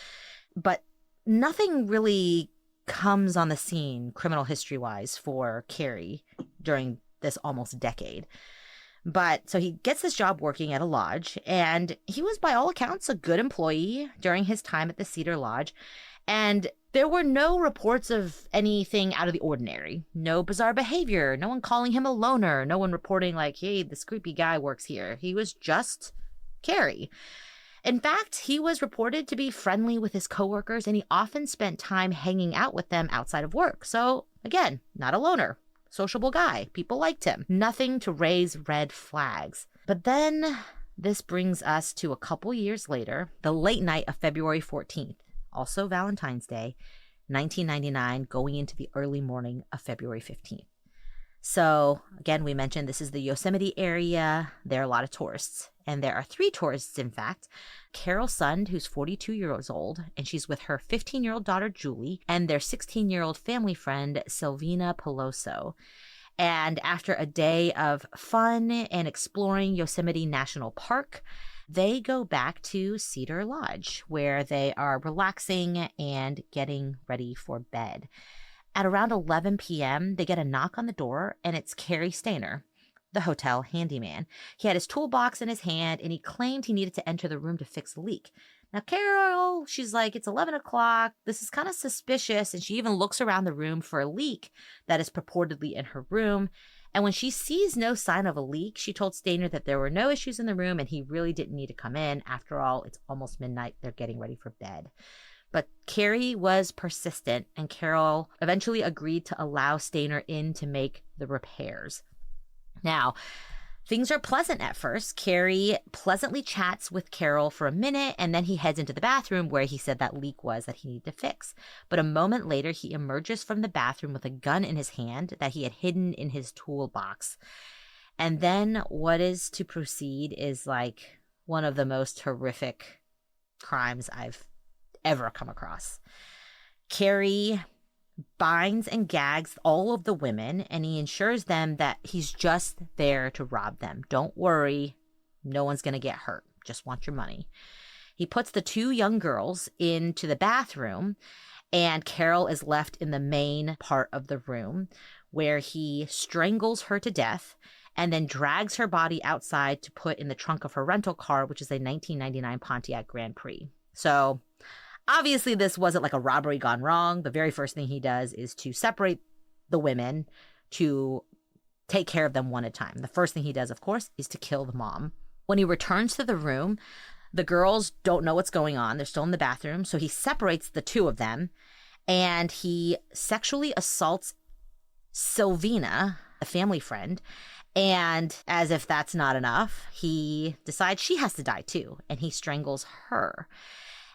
But nothing really comes on the scene criminal history-wise for Carrie during this almost decade. But so he gets this job working at a lodge, and he was by all accounts a good employee during his time at the Cedar Lodge. And there were no reports of anything out of the ordinary, no bizarre behavior, no one calling him a loner, no one reporting like, hey, this creepy guy works here. He was just Carey. In fact, he was reported to be friendly with his coworkers, and he often spent time hanging out with them outside of work. So again, not a loner, sociable guy. People liked him. Nothing to raise red flags. But then this brings us to a couple years later, the late night of February 14th. Also Valentine's Day, 1999, going into the early morning of February 15th. So again, we mentioned this is the Yosemite area. There are a lot of tourists, and there are 3 tourists, in fact. Carol Sund, who's 42 years old, and she's with her 15-year-old daughter, Julie, and their 16-year-old family friend, Silvina Peloso. And after a day of fun and exploring Yosemite National Park, they go back to Cedar Lodge, where they are relaxing and getting ready for bed. At around 11 p.m., they get a knock on the door, and it's Carey Stayner, the hotel handyman. He had his toolbox in his hand, and he claimed he needed to enter the room to fix a leak. Now, Carol, she's like, it's 11 o'clock. This is kind of suspicious, and she even looks around the room for a leak that is purportedly in her room. And when she sees no sign of a leak, she told Stayner that there were no issues in the room and he really didn't need to come in. After all, it's almost midnight. They're getting ready for bed. But Carey was persistent, and Carol eventually agreed to allow Stayner in to make the repairs. Now, things are pleasant at first. Carey pleasantly chats with Carol for a minute, and then he heads into the bathroom where he said that leak was that he needed to fix. But a moment later, he emerges from the bathroom with a gun in his hand that he had hidden in his toolbox. And then what is to proceed is like one of the most horrific crimes I've ever come across. Carey binds and gags all of the women, and he ensures them that he's just there to rob them. Don't worry, no one's going to get hurt. Just want your money. He puts the 2 young girls into the bathroom, and Carol is left in the main part of the room where he strangles her to death and then drags her body outside to put in the trunk of her rental car, which is a 1999 Pontiac Grand Prix. So obviously, this wasn't like a robbery gone wrong. The very first thing he does is to separate the women to take care of them one at a time. The first thing he does, of course, is to kill the mom. When he returns to the room, the girls don't know what's going on. They're still in the bathroom. So he separates the 2 of them, and he sexually assaults Silvina, a family friend. And as if that's not enough, he decides she has to die too, and he strangles her.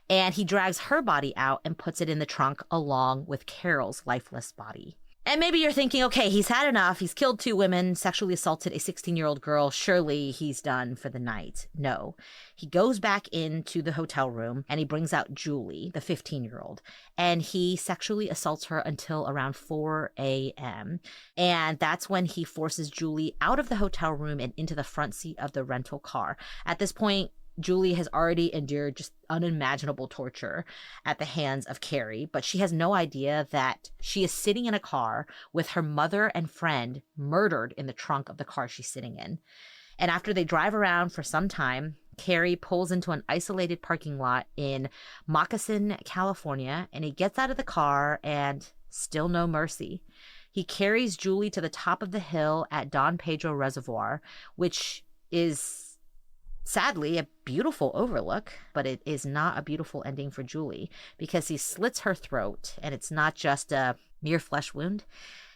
And he drags her body out and puts it in the trunk along with Carol's lifeless body. And maybe you're thinking, okay, he's had enough. He's killed 2 women, sexually assaulted a 16-year-old girl. Surely he's done for the night. No. He goes back into the hotel room and he brings out Julie, the 15-year-old, and he sexually assaults her until around 4 a.m. And that's when he forces Julie out of the hotel room and into the front seat of the rental car. At this point, Julie has already endured just unimaginable torture at the hands of Carey, but she has no idea that she is sitting in a car with her mother and friend murdered in the trunk of the car she's sitting in. And after they drive around for some time, Carey pulls into an isolated parking lot in Moccasin, California, and he gets out of the car and still no mercy. He carries Julie to the top of the hill at Don Pedro Reservoir, which is sadly a beautiful overlook, but it is not a beautiful ending for Julie because he slits her throat, and it's not just a mere flesh wound.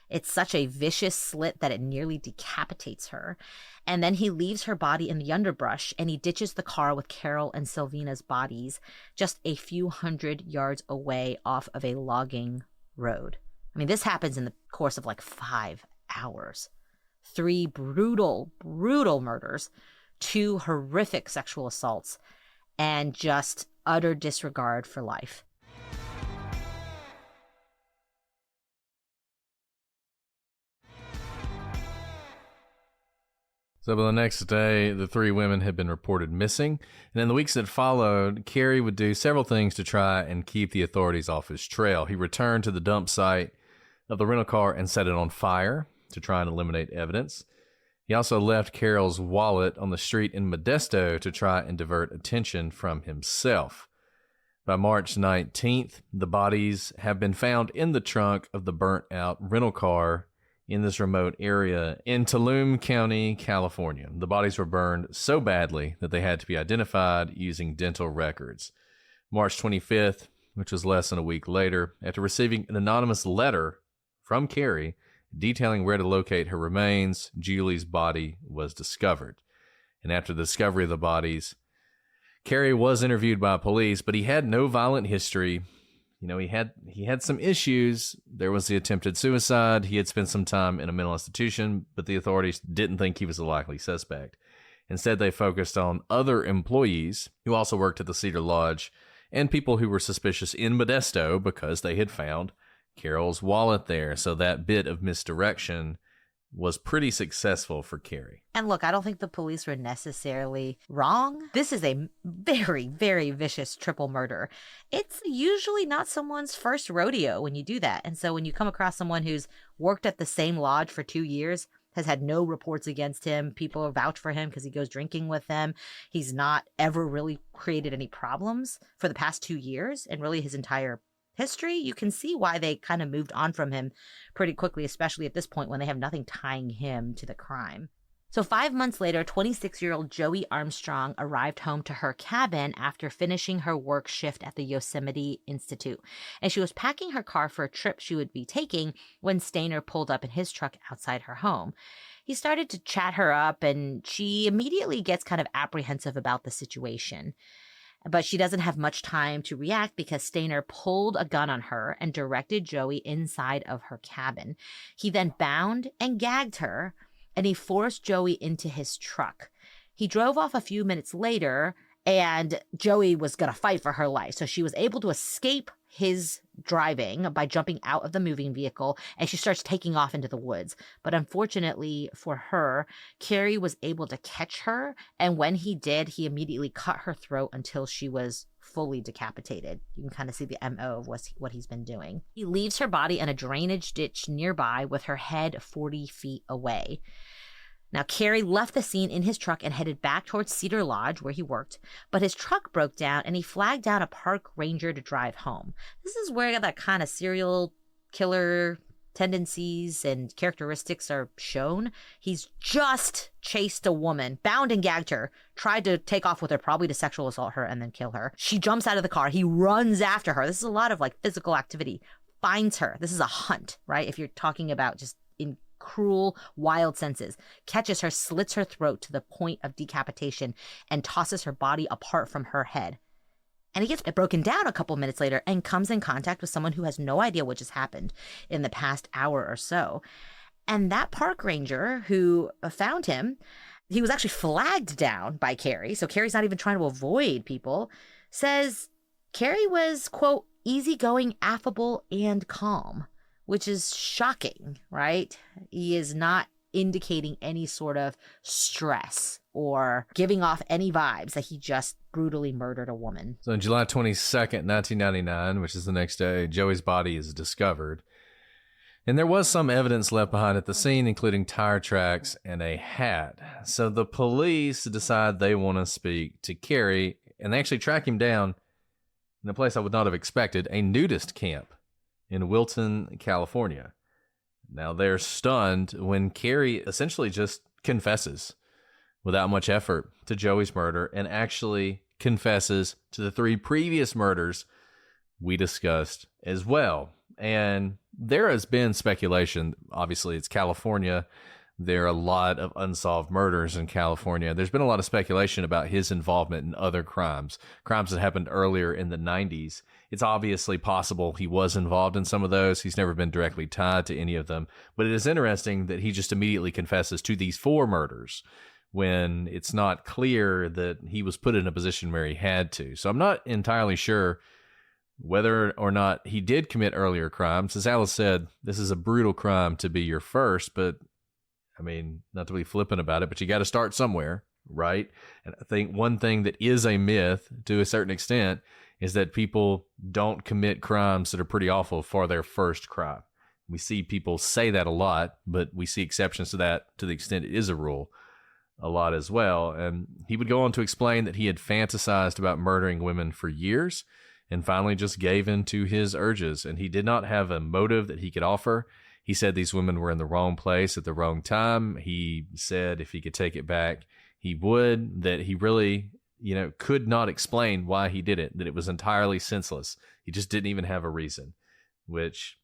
It's such a vicious slit that it nearly decapitates her. And then he leaves her body in the underbrush, and he ditches the car with Carol and Silvina's bodies just a few hundred yards away off of a logging road. I mean, this happens in the course of like 5 hours. 3 brutal, brutal murders, 2 horrific sexual assaults, and just utter disregard for life. So by the next day, the 3 women had been reported missing. And in the weeks that followed, Carey would do several things to try and keep the authorities off his trail. He returned to the dump site of the rental car and set it on fire to try and eliminate evidence. He also left Carol's wallet on the street in Modesto to try and divert attention from himself. By March 19th, the bodies have been found in the trunk of the burnt-out rental car in this remote area in Tulum County, California. The bodies were burned so badly that they had to be identified using dental records. March 25th, which was less than a week later, after receiving an anonymous letter from Carrie detailing where to locate her remains, Julie's body was discovered. And after the discovery of the bodies, Carrie was interviewed by police, but he had no violent history. You know, he had some issues. There was the attempted suicide. He had spent some time in a mental institution, but the authorities didn't think he was a likely suspect. Instead, they focused on other employees who also worked at the Cedar Lodge and people who were suspicious in Modesto because they had found Carol's wallet there. So that bit of misdirection was pretty successful for Carrie. And look, I don't think the police were necessarily wrong. This is a very, very vicious triple murder. It's usually not someone's first rodeo when you do that. And so when you come across someone who's worked at the same lodge for 2 years, has had no reports against him, people vouch for him because he goes drinking with them, he's not ever really created any problems for the past 2 years and really his entire history, you can see why they kind of moved on from him pretty quickly, especially at this point when they have nothing tying him to the crime. So 5 months later, 26-year-old Joey Armstrong arrived home to her cabin after finishing her work shift at the Yosemite Institute. And she was packing her car for a trip she would be taking when Stayner pulled up in his truck outside her home. He started to chat her up, and she immediately gets kind of apprehensive about the situation. But she doesn't have much time to react because Stayner pulled a gun on her and directed Joey inside of her cabin. He then bound and gagged her, and he forced Joey into his truck. He drove off a few minutes later, and Joey was going to fight for her life. So she was able to escape his driving by jumping out of the moving vehicle, and she starts taking off into the woods. But unfortunately for her, Carrie was able to catch her, and when he did, he immediately cut her throat until she was fully decapitated. You can kind of see the MO of what he's been doing. He leaves her body in a drainage ditch nearby with her head 40 feet away. Now, Carrie left the scene in his truck and headed back towards Cedar Lodge, where he worked, but his truck broke down and he flagged down a park ranger to drive home. This is where that kind of serial killer tendencies and characteristics are shown. He's just chased a woman, bound and gagged her, tried to take off with her, probably to sexual assault her and then kill her. She jumps out of the car. He runs after her. This is a lot of physical activity. Finds her. This is a hunt, right? If you're talking about just in cruel, wild senses. Catches her, slits her throat to the point of decapitation, and tosses her body apart from her head. And he gets broken down a couple minutes later and comes in contact with someone who has no idea what just happened in the past hour or so. And that park ranger who found him, he was actually flagged down by Carrie. So Carrie's not even trying to avoid people. Says Carrie was, quote, easygoing, affable, and calm, which is shocking, right? He is not indicating any sort of stress or giving off any vibes that he just brutally murdered a woman. So on July 22nd, 1999, which is the next day, Joey's body is discovered. And there was some evidence left behind at the scene, including tire tracks and a hat. So the police decide they want to speak to Carrie, and they actually track him down in a place I would not have expected, a nudist camp in Wilton, California. Now they're stunned when Carrie essentially just confesses without much effort to Joey's murder and actually confesses to the 3 previous murders we discussed as well. And there has been speculation. Obviously, it's California. There are a lot of unsolved murders in California. There's been a lot of speculation about his involvement in other crimes that happened earlier in the 90s. It's obviously possible he was involved in some of those. He's never been directly tied to any of them. But it is interesting that he just immediately confesses to these 4 murders when it's not clear that he was put in a position where he had to. So I'm not entirely sure whether or not he did commit earlier crimes. As Alice said, this is a brutal crime to be your first, but I mean, not to be flippant about it, but you got to start somewhere, right? And I think one thing that is a myth to a certain extent is that people don't commit crimes that are pretty awful for their first crime. We see people say that a lot, but we see exceptions to that to the extent it is a rule a lot as well. And he would go on to explain that he had fantasized about murdering women for years and finally just gave in to his urges. And he did not have a motive that he could offer. He said these women were in the wrong place at the wrong time. He said if he could take it back, he would, that he really, could not explain why he did it, that it was entirely senseless. He just didn't even have a reason, which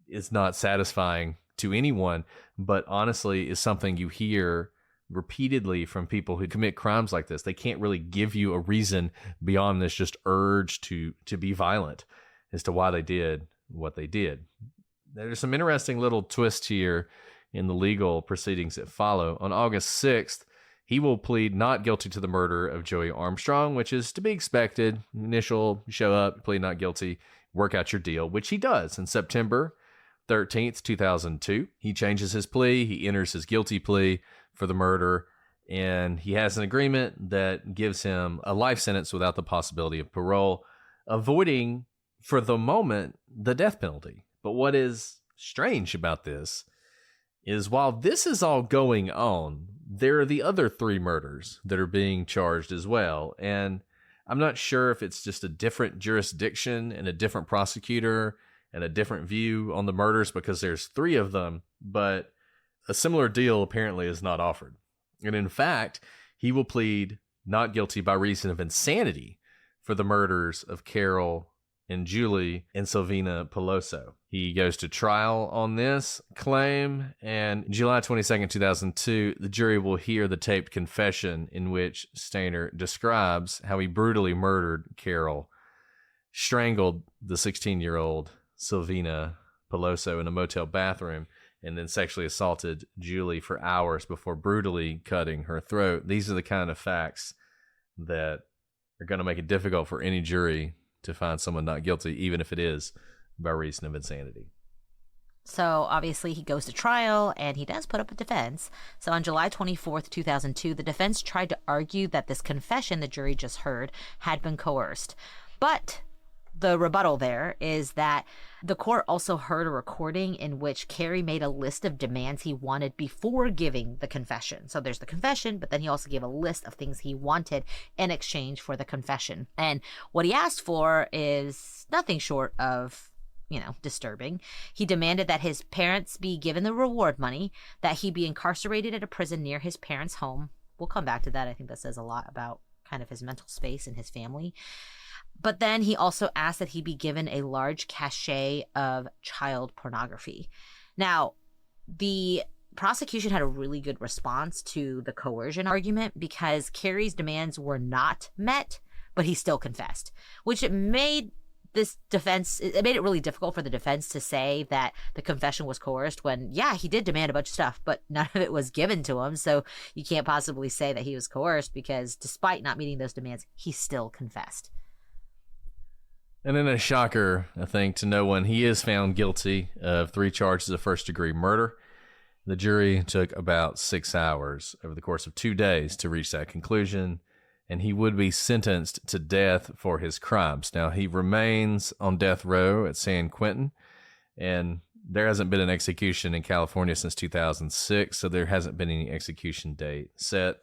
is not satisfying to anyone, but honestly is something you hear repeatedly from people who commit crimes like this. They can't really give you a reason beyond this just urge to be violent as to why they did what they did. There's some interesting little twists here in the legal proceedings that follow. On August 6th, he will plead not guilty to the murder of Joey Armstrong, which is to be expected. Initial show up, plead not guilty, work out your deal, which he does. In September 13th, 2002, he changes his plea. He enters his guilty plea for the murder, and he has an agreement that gives him a life sentence without the possibility of parole, avoiding, for the moment, the death penalty. But what is strange about this is while this is all going on, there are the other 3 murders that are being charged as well. And I'm not sure if it's just a different jurisdiction and a different prosecutor and a different view on the murders because there's 3 of them, but a similar deal apparently is not offered. And in fact, he will plead not guilty by reason of insanity for the murders of Carol and Julie and Silvina Peloso. He goes to trial on this claim, and July 22nd, 2002, the jury will hear the taped confession in which Stayner describes how he brutally murdered Carol, strangled the 16-year-old Silvina Peloso in a motel bathroom, and then sexually assaulted Julie for hours before brutally cutting her throat. These are the kind of facts that are going to make it difficult for any jury to find someone not guilty, even if it is by reason of insanity. So obviously he goes to trial and he does put up a defense. So on July 24th, 2002, the defense tried to argue that this confession the jury just heard had been coerced. But the rebuttal there is that the court also heard a recording in which Carey made a list of demands he wanted before giving the confession. So there's the confession, but then he also gave a list of things he wanted in exchange for the confession. And what he asked for is nothing short of, disturbing. He demanded that his parents be given the reward money, that he be incarcerated at a prison near his parents' home. We'll come back to that. I think that says a lot about kind of his mental space and his family. But then he also asked that he be given a large cachet of child pornography. Now, the prosecution had a really good response to the coercion argument because Carey's demands were not met, but he still confessed, which it made it really difficult for the defense to say that the confession was coerced when, yeah, he did demand a bunch of stuff, but none of it was given to him. So you can't possibly say that he was coerced because despite not meeting those demands, he still confessed. And then a shocker, I think, to no one, he is found guilty of 3 charges of first-degree murder. The jury took about 6 hours over the course of 2 days to reach that conclusion, and he would be sentenced to death for his crimes. Now, he remains on death row at San Quentin, and there hasn't been an execution in California since 2006, so there hasn't been any execution date set,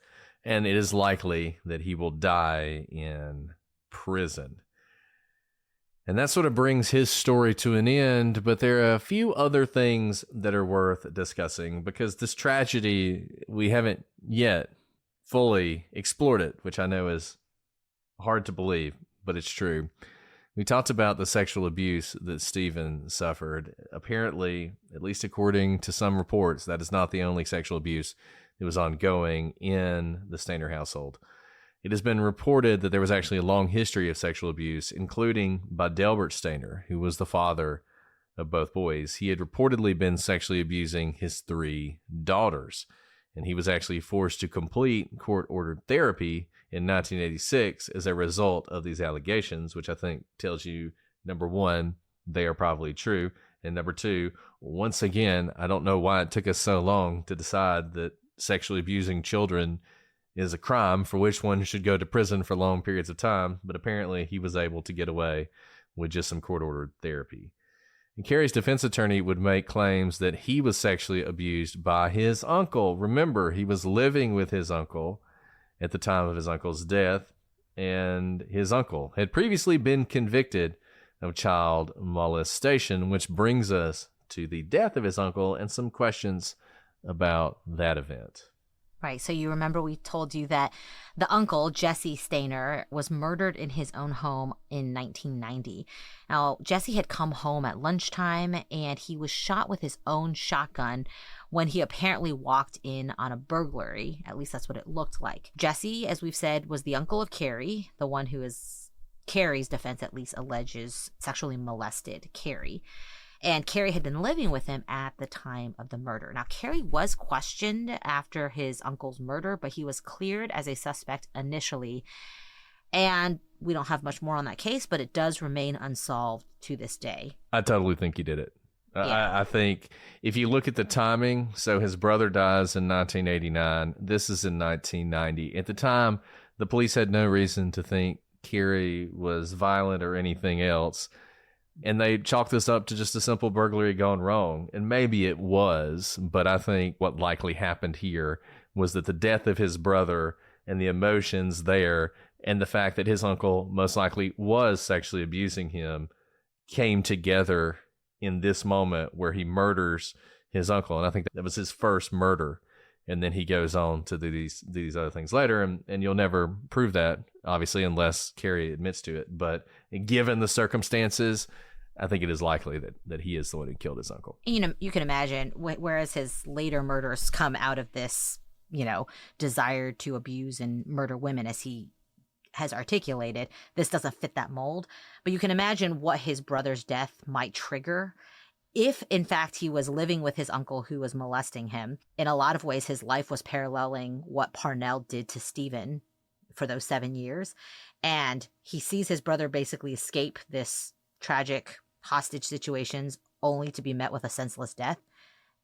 and it is likely that he will die in prison. And that sort of brings his story to an end, but there are a few other things that are worth discussing because this tragedy, we haven't yet fully explored it, which I know is hard to believe, but it's true. We talked about the sexual abuse that Stephen suffered. Apparently, at least according to some reports, that is not the only sexual abuse that was ongoing in the Stayner household. It has been reported that there was actually a long history of sexual abuse, including by Delbert Stayner, who was the father of both boys. He had reportedly been sexually abusing his 3 daughters, and he was actually forced to complete court-ordered therapy in 1986 as a result of these allegations, which I think tells you, number one, they are probably true, and number two, once again, I don't know why it took us so long to decide that sexually abusing children is a crime for which one should go to prison for long periods of time, but apparently he was able to get away with just some court-ordered therapy. And Carrie's defense attorney would make claims that he was sexually abused by his uncle. Remember, he was living with his uncle at the time of his uncle's death, and his uncle had previously been convicted of child molestation, which brings us to the death of his uncle and some questions about that event. Right. So you remember we told you that the uncle, Jesse Stayner, was murdered in his own home in 1990. Now, Jesse had come home at lunchtime and he was shot with his own shotgun when he apparently walked in on a burglary. At least that's what it looked like. Jesse, as we've said, was the uncle of Carrie, the one who is Carrie's defense at least alleges sexually molested Carrie. And Carrie had been living with him at the time of the murder. Now, Carrie was questioned after his uncle's murder, but he was cleared as a suspect initially. And we don't have much more on that case, but it does remain unsolved to this day. I totally think he did it. Yeah. I think if you look at the timing, so his brother dies in 1989. This is in 1990. At the time, the police had no reason to think Carrie was violent or anything else. And they chalked this up to just a simple burglary gone wrong. And maybe it was, but I think what likely happened here was that the death of his brother and the emotions there and the fact that his uncle most likely was sexually abusing him came together in this moment where he murders his uncle. And I think that was his first murder. And then he goes on to do these other things later. And you'll never prove that, obviously, unless Carrie admits to it. But given the circumstances, I think it is likely that he is the one who killed his uncle. You know, you can imagine, whereas his later murders come out of this, desire to abuse and murder women, as he has articulated, this doesn't fit that mold. But you can imagine what his brother's death might trigger if, in fact, he was living with his uncle who was molesting him. In a lot of ways, his life was paralleling what Parnell did to Stephen for those 7 years. And he sees his brother basically escape this tragic hostage situations only to be met with a senseless death.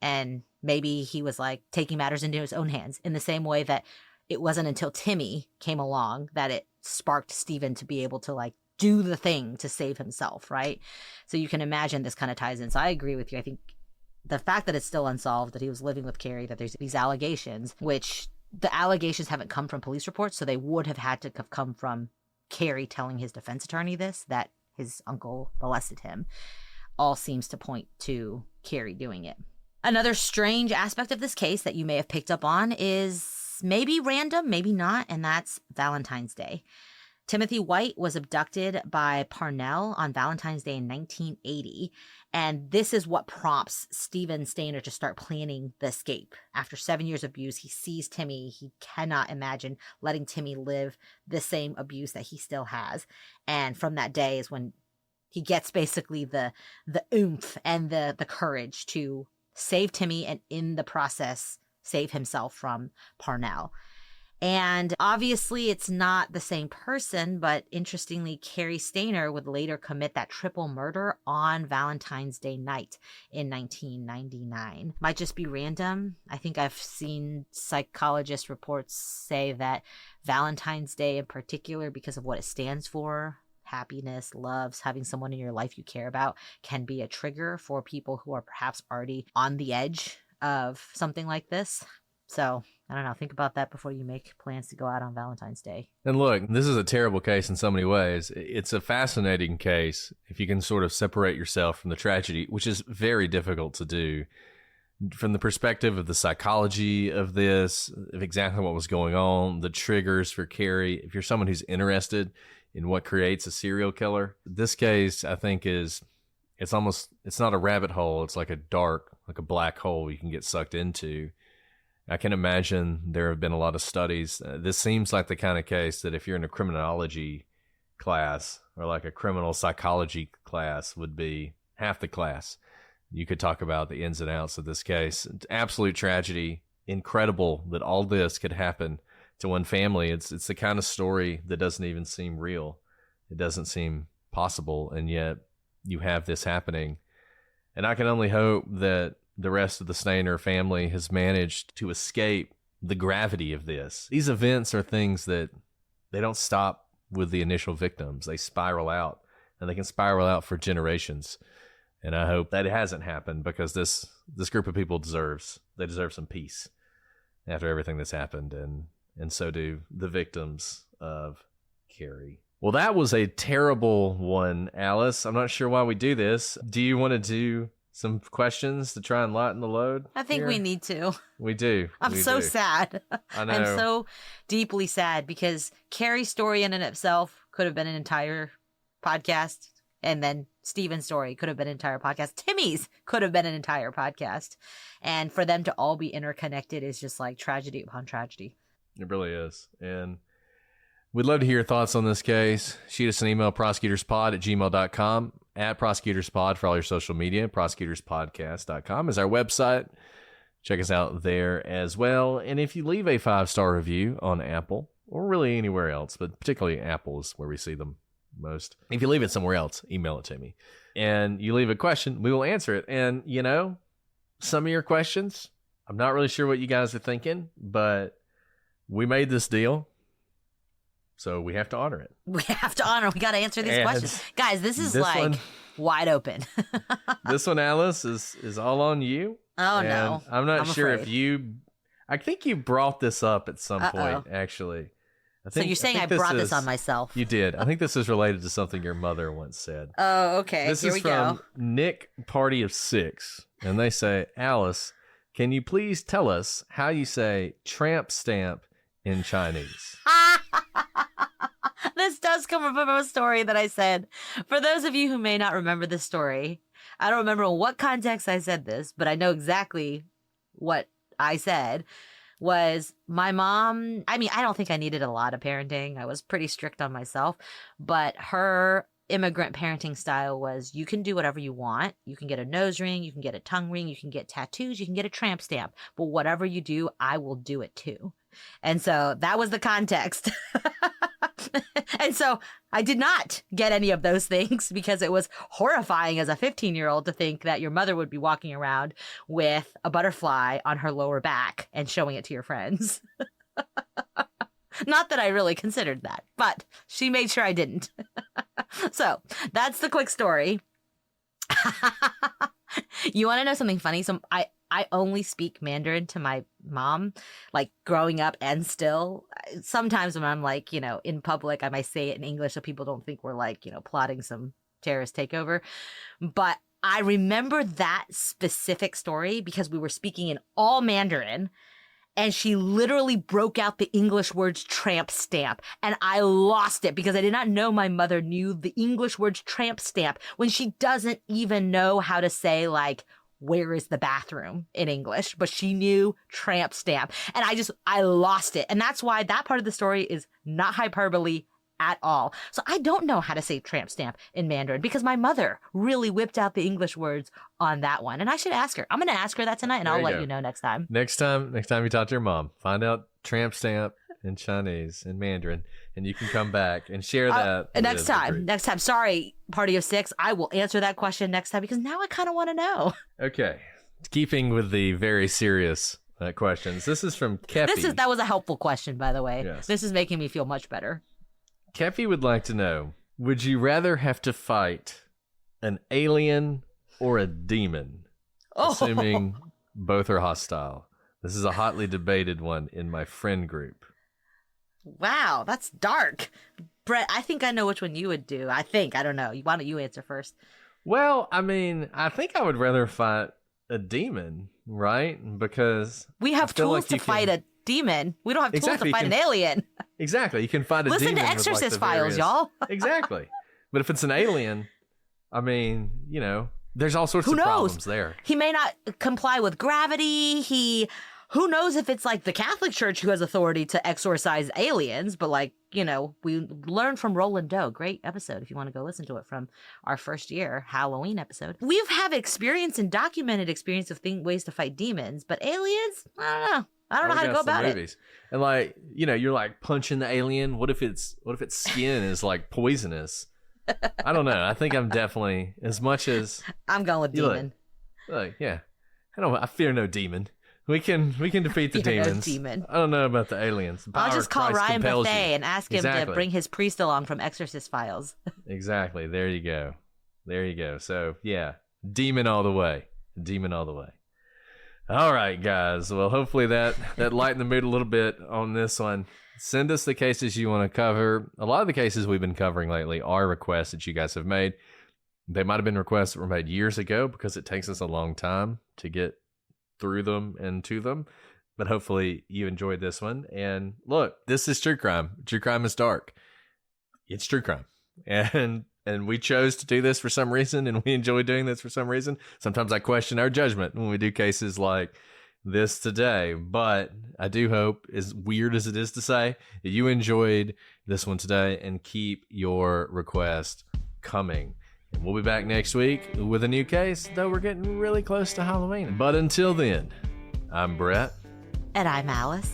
And maybe he was like taking matters into his own hands in the same way that it wasn't until Timmy came along that it sparked Stephen to be able to like do the thing to save himself, right? So you can imagine this kind of ties in. So I agree with you. I think the fact that it's still unsolved, that he was living with Carrie, that there's these allegations, which the allegations haven't come from police reports, so they would have had to have come from Carrie telling his defense attorney this, that his uncle molested him, all seems to point to Carrie doing it. Another strange aspect of this case that you may have picked up on is maybe random, maybe not, and that's Valentine's Day. Timothy White was abducted by Parnell on Valentine's Day in 1980, and this is what prompts Stephen Stayner to start planning the escape. After 7 years of abuse, he sees Timmy. He cannot imagine letting Timmy live the same abuse that he still has. And from that day is when he gets basically the oomph and the courage to save Timmy and in the process save himself from Parnell. And obviously it's not the same person, but interestingly, Carrie Stayner would later commit that triple murder on Valentine's Day night in 1999. Might just be random. I think I've seen psychologist reports say that Valentine's Day in particular, because of what it stands for, happiness, loves, having someone in your life you care about, can be a trigger for people who are perhaps already on the edge of something like this. So, I don't know, think about that before you make plans to go out on Valentine's Day. And look, this is a terrible case in so many ways. It's a fascinating case if you can sort of separate yourself from the tragedy, which is very difficult to do. From the perspective of the psychology of this, of exactly what was going on, the triggers for Carrie, if you're someone who's interested in what creates a serial killer, this case, I think, it's not a rabbit hole. It's like a black hole you can get sucked into. I can imagine there have been a lot of studies. This seems like the kind of case that if you're in a criminology class or like a criminal psychology class would be half the class. You could talk about the ins and outs of this case. Absolute tragedy. Incredible that all this could happen to one family. It's the kind of story that doesn't even seem real. It doesn't seem possible, and yet you have this happening. And I can only hope that the rest of the Stayner family has managed to escape the gravity of this. These events are things that they don't stop with the initial victims. They spiral out, and they can spiral out for generations. And I hope that it hasn't happened, because this group of people deserve some peace after everything that's happened, and so do the victims of Carrie. Well, that was a terrible one, Alice. I'm not sure why we do this. Do you want to do some questions to try and lighten the load? I think here? we need to. We do. I'm so sad. I know. I'm so deeply sad, because Carrie's story in and of itself could have been an entire podcast, and then Stephen's story could have been an entire podcast. Timmy's could have been an entire podcast. And for them to all be interconnected is just like tragedy upon tragedy. It really is. And we'd love to hear your thoughts on this case. Shoot us an email, prosecutorspod@gmail.com, @prosecutorspod for all your social media. Prosecutorspodcast.com is our website. Check us out there as well. And if you leave a 5-star review on Apple, or really anywhere else, but particularly Apple is where we see them most. If you leave it somewhere else, email it to me. And you leave a question, we will answer it. And, you know, some of your questions, I'm not really sure what you guys are thinking, but we made this deal, so we have to honor it. We have to honor. We got to answer these questions. Guys, this is wide open. This one, Alice, is all on you. Oh, no. I'm not sure afraid. if you... I think you brought this up at some point, actually. So you're saying I brought this on myself? You did. I think this is related to something your mother once said. Oh, okay. This is from Nick Party of 6. And they say, Alice, can you please tell us how you say tramp stamp in Chinese? This does come from a story that I said. For those of you who may not remember this story, I don't remember in what context I said this, but I know exactly what I said. Was my mom, I mean, I don't think I needed a lot of parenting. I was pretty strict on myself, but her immigrant parenting style was, you can do whatever you want. You can get a nose ring, you can get a tongue ring, you can get tattoos, you can get a tramp stamp, but whatever you do, I will do it too. And so that was the context. And so I did not get any of those things, because it was horrifying as a 15-year-old to think that your mother would be walking around with a butterfly on her lower back and showing it to your friends. Not that I really considered that, but she made sure I didn't. So that's the quick story. You want to know something funny? So I only speak Mandarin to my mom, like growing up and still. Sometimes when I'm like, you know, in public, I might say it in English so people don't think we're like, you know, plotting some terrorist takeover. But I remember that specific story because we were speaking in all Mandarin, and she literally broke out the English words tramp stamp. And I lost it because I did not know my mother knew the English words tramp stamp when she doesn't even know how to say, like, where is the bathroom in English, but she knew tramp stamp. And I lost it. And that's why that part of the story is not hyperbole at all. So I don't know how to say tramp stamp in Mandarin because my mother really whipped out the English words on that one. And I should ask her. I'm going to ask her that tonight, and I'll let you know next time. Next time you talk to your mom, find out tramp stamp in Chinese and Mandarin, and you can come back and share that. Next time. Sorry, Party of 6. I will answer that question next time because now I kind of want to know. Okay. Keeping with the very serious questions, this is from Kepi. That was a helpful question, by the way. Yes. This is making me feel much better. Kepi would like to know, would you rather have to fight an alien or a demon? Assuming both are hostile. This is a hotly debated one in my friend group. Wow, that's dark. Brett, I think I know which one you would do. I don't know. Why don't you answer first? Well, I mean, I think I would rather fight a demon, right? Because we have tools to fight a demon. We don't have tools to fight an alien. Exactly. You can fight a demon. Listen to Exorcist Files, y'all. Exactly. But if it's an alien, I mean, you know, there's all sorts of problems there. He may not comply with gravity. Who knows if it's like the Catholic Church who has authority to exorcise aliens, but like, you know, we learned from Roland Doe. Great episode if you want to go listen to it from our first year Halloween episode. We've have experience and documented experience of ways to fight demons, but aliens, I don't know. I don't know how to go about it. And like, you know, you're like punching the alien. What if its skin is like poisonous? I don't know. I think I'm definitely, as much as I'm going with demon. Like, yeah. I fear no demon. We can defeat the demons. No demon. I don't know about the aliens. I'll just call Ryan Buffet and ask him to bring his priest along from Exorcist Files. Exactly. There you go. So, yeah. Demon all the way. Demon all the way. All right, guys. Well, hopefully that lightened the mood a little bit on this one. Send us the cases you want to cover. A lot of the cases we've been covering lately are requests that you guys have made. They might have been requests that were made years ago because it takes us a long time to get through them and to them. But hopefully you enjoyed this one. And look, this is true crime. True crime is dark. It's true crime. And we chose to do this for some reason, and we enjoy doing this for some reason. Sometimes I question our judgment when we do cases like this today, but I do hope, as weird as it is to say, that you enjoyed this one today and keep your request coming. And we'll be back next week with a new case, though we're getting really close to Halloween. But until then, I'm Brett. And I'm Alice.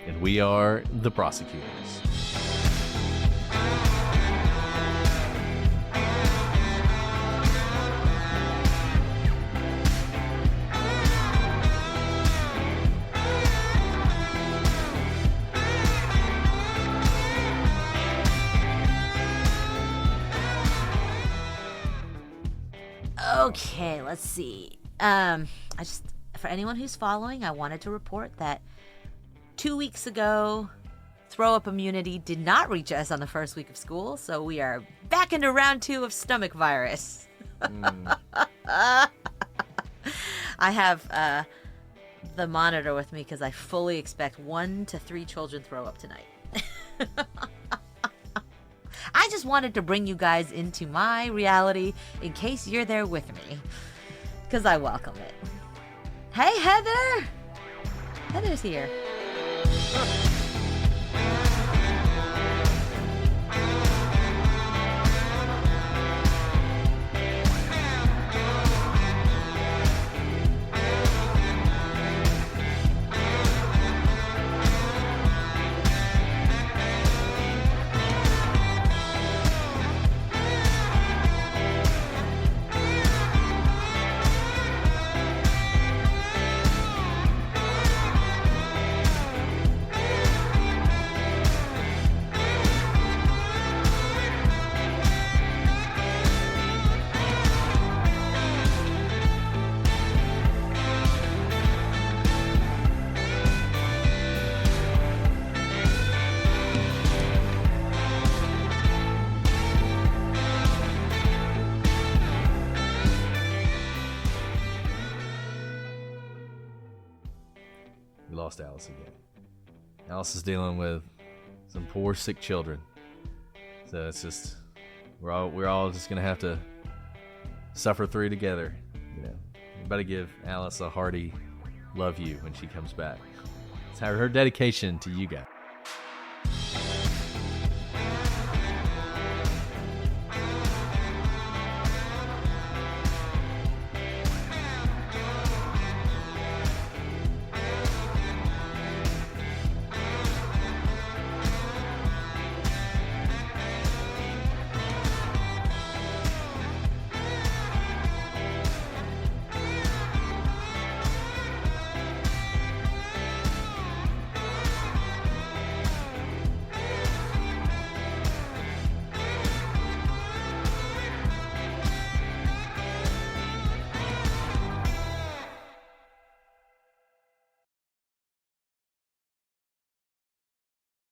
And we are the Prosecutors. Okay, let's see. For anyone who's following, I wanted to report that 2 weeks ago, throw-up immunity did not reach us on the first week of school, so we are back into round 2 of stomach virus. I have the monitor with me because I fully expect 1 to 3 children throw up tonight. I just wanted to bring you guys into my reality in case you're there with me, because I welcome it. Hey, Heather! Heather's here. We lost Alice again. Alice is dealing with some poor sick children. So it's just we're all just gonna have to suffer through together. You know, everybody give Alice a hearty love you when she comes back. It's her dedication to you guys.